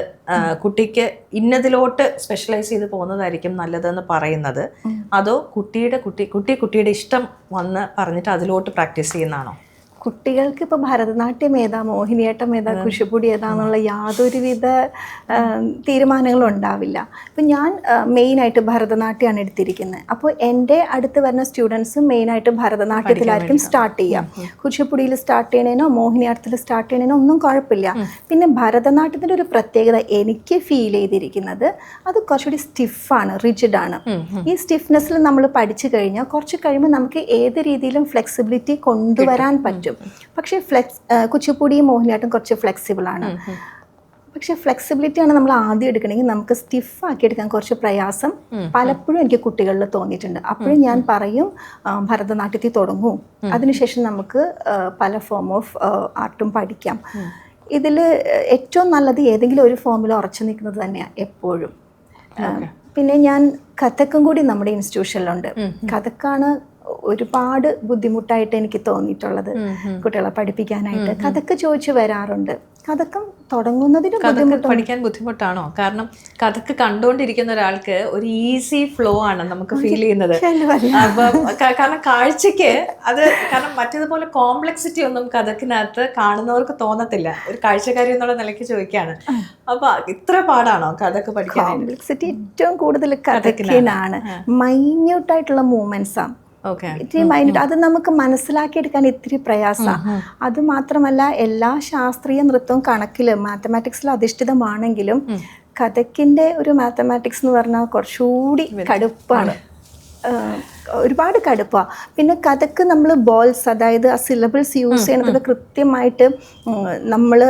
കുട്ടിക്ക് ഇന്നതിലോട്ട് സ്പെഷ്യലൈസ് ചെയ്ത് പോകുന്നതായിരിക്കും നല്ലതെന്ന് പറയുന്നത്, അതോ കുട്ടിയുടെ ഇഷ്ടം വന്ന് പറഞ്ഞിട്ട് അതിലോട്ട് പ്രാക്ടീസ് ചെയ്യുന്നതാണോ? കുട്ടികൾക്ക് ഇപ്പോൾ ഭരതനാട്യം ഏതാ, മോഹിനിയാട്ടം ഏതാ, കുച്ചിപ്പുടി ഏതാന്നുള്ള യാതൊരുവിധ തീരുമാനങ്ങളും ഉണ്ടാവില്ല. ഇപ്പം ഞാൻ മെയിനായിട്ട് ഭരതനാട്യമാണ് എടുത്തിരിക്കുന്നത്. അപ്പോൾ എൻ്റെ അടുത്ത് വരുന്ന സ്റ്റുഡൻസ് മെയിനായിട്ട് ഭരതനാട്യത്തിലായിരിക്കും സ്റ്റാർട്ട് ചെയ്യാം. കുച്ചിപ്പുടിയിൽ സ്റ്റാർട്ട് ചെയ്യണേനോ മോഹിനിയാട്ടത്തിൽ സ്റ്റാർട്ട് ചെയ്യണേനോ ഒന്നും കുഴപ്പമില്ല. പിന്നെ ഭരതനാട്യത്തിൻ്റെ ഒരു പ്രത്യേകത എനിക്ക് ഫീൽ ചെയ്തിരിക്കുന്നത് അത് കുറച്ചുകൂടി സ്റ്റിഫാണ്, റിജിഡാണ്. ഈ സ്റ്റിഫ്നെസ്സിൽ നമ്മൾ പഠിച്ചു കഴിഞ്ഞാൽ കുറച്ച് കഴിയുമ്പോൾ നമുക്ക് ഏത് രീതിയിലും ഫ്ലെക്സിബിലിറ്റി കൊണ്ടുവരാൻ പറ്റും. പക്ഷേ കുച്ചിപ്പുടി മോഹിനിയാട്ടം കുറച്ച് ഫ്ലെക്സിബിൾ ആണ്. പക്ഷെ ഫ്ലെക്സിബിലിറ്റിയാണ് നമ്മൾ ആദ്യം എടുക്കണമെങ്കിൽ നമുക്ക് സ്റ്റിഫാക്കി എടുക്കാൻ കുറച്ച് പ്രയാസം പലപ്പോഴും എനിക്ക് കുട്ടികളിൽ തോന്നിയിട്ടുണ്ട്. അപ്പോഴും ഞാൻ പറയും ഭരതനാട്യത്തിൽ തുടങ്ങൂ, അതിനുശേഷം നമുക്ക് പല ഫോം ഓഫ് ആർട്ടും പഠിക്കാം. ഇതിൽ ഏറ്റവും നല്ലത് ഏതെങ്കിലും ഒരു ഫോമിൽ ഉറച്ചു നിൽക്കുന്നത് തന്നെയാണ് എപ്പോഴും. പിന്നെ ഞാൻ കഥക്കും കൂടി നമ്മുടെ ഇൻസ്റ്റിറ്റ്യൂഷനിലുണ്ട്. കഥക്കാണ് ഒരുപാട് ബുദ്ധിമുട്ടായിട്ട് എനിക്ക് തോന്നിയിട്ടുള്ളത് കുട്ടികളെ പഠിപ്പിക്കാനായിട്ട്. കഥക്ക് ചോദിച്ചു വരാറുണ്ട്. കഥക്കം തുടങ്ങുന്നതിന് പഠിക്കാൻ ബുദ്ധിമുട്ടാണോ? കാരണം കഥക്ക് കണ്ടുകൊണ്ടിരിക്കുന്ന ഒരാൾക്ക് ഒരു ഈസി ഫ്ലോ ആണ് നമുക്ക് ഫീൽ ചെയ്യുന്നത്. കാരണം കാഴ്ചക്ക് അത്, കാരണം മറ്റേതുപോലെ കോംപ്ലക്സിറ്റി ഒന്നും കഥക്കിനകത്ത് കാണുന്നവർക്ക് തോന്നത്തില്ല. ഒരു കാഴ്ചക്കാരി എന്നുള്ള നിലയ്ക്ക് ചോദിക്കാണ്. അപ്പൊ ഇത്ര പാടാണോ കഥക്ക് പഠിക്കാൻ? കോംപ്ലക്സിറ്റി ഏറ്റവും കൂടുതൽ കഥക്കിനാണ്. മൈന്യൂട്ടായിട്ടുള്ള മൂവ്മെന്റ്സാണ്. അത് നമുക്ക് മനസ്സിലാക്കിയെടുക്കാൻ ഇത്തിരി പ്രയാസമാണ്. അത് മാത്രമല്ല എല്ലാ ശാസ്ത്രീയ നൃത്തവും കണക്കിൽ മാത്തമാറ്റിക്സിൽ അധിഷ്ഠിതമാണെങ്കിലും കഥക്കിൻ്റെ ഒരു മാത്തമാറ്റിക്സ് എന്ന് പറഞ്ഞാൽ കുറച്ചുകൂടി കടുപ്പാണ്, ഒരുപാട് കടുപ്പാണ്. പിന്നെ കഥക്ക് നമ്മൾ ബോൾസ്, അതായത് ആ സിലബിൾസ് യൂസ് ചെയ്യണതൊക്കെ കൃത്യമായിട്ട് നമ്മൾ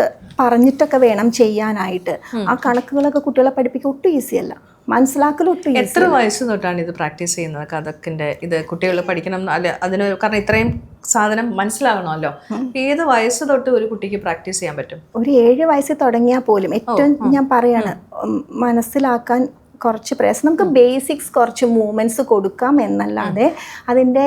പറഞ്ഞിട്ടൊക്കെ വേണം ചെയ്യാനായിട്ട്. ആ കണക്കുകളൊക്കെ കുട്ടികളെ പഠിപ്പിക്കാൻ ഒട്ടും ഈസിയല്ല, മനസ്സിലാക്കലൊട്ടും. എത്ര വയസ്സ് തൊട്ടാണ് ഇത് പ്രാക്ടീസ് ചെയ്യുന്നത് കഥക്കിൻ്റെ? ഇത് കുട്ടികൾ പഠിക്കണം അല്ലെ? അതിന് കാരണം ഇത്രയും സാധനം മനസ്സിലാവണമല്ലോ. ഏത് വയസ്സ് തൊട്ട് ഒരു കുട്ടിക്ക് പ്രാക്ടീസ് ചെയ്യാൻ പറ്റും? ഒരു 7 വയസ്സ് തുടങ്ങിയാൽ പോലും ഏറ്റവും ഞാൻ പറയാണ് മനസ്സിലാക്കാൻ കുറച്ച് പ്രയാസം. നമുക്ക് ബേസിക്സ് കുറച്ച് മൂവ്മെൻറ്റ്സ് കൊടുക്കാം എന്നല്ലാതെ അതിൻ്റെ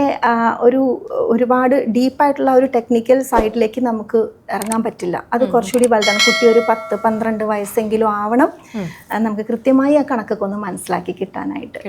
ഒരുപാട് ഡീപ്പായിട്ടുള്ള ഒരു ടെക്നിക്കൽ സൈഡിലേക്ക് നമുക്ക് ഇറങ്ങാൻ പറ്റില്ല. അത് കുറച്ചുകൂടി വലുതാണ്. കുട്ടി ഒരു 10-12 വയസ്സെങ്കിലും ആവണം നമുക്ക് കൃത്യമായി ആ കണക്കൊക്കെ ഒന്ന് മനസ്സിലാക്കി കിട്ടാനായിട്ട്.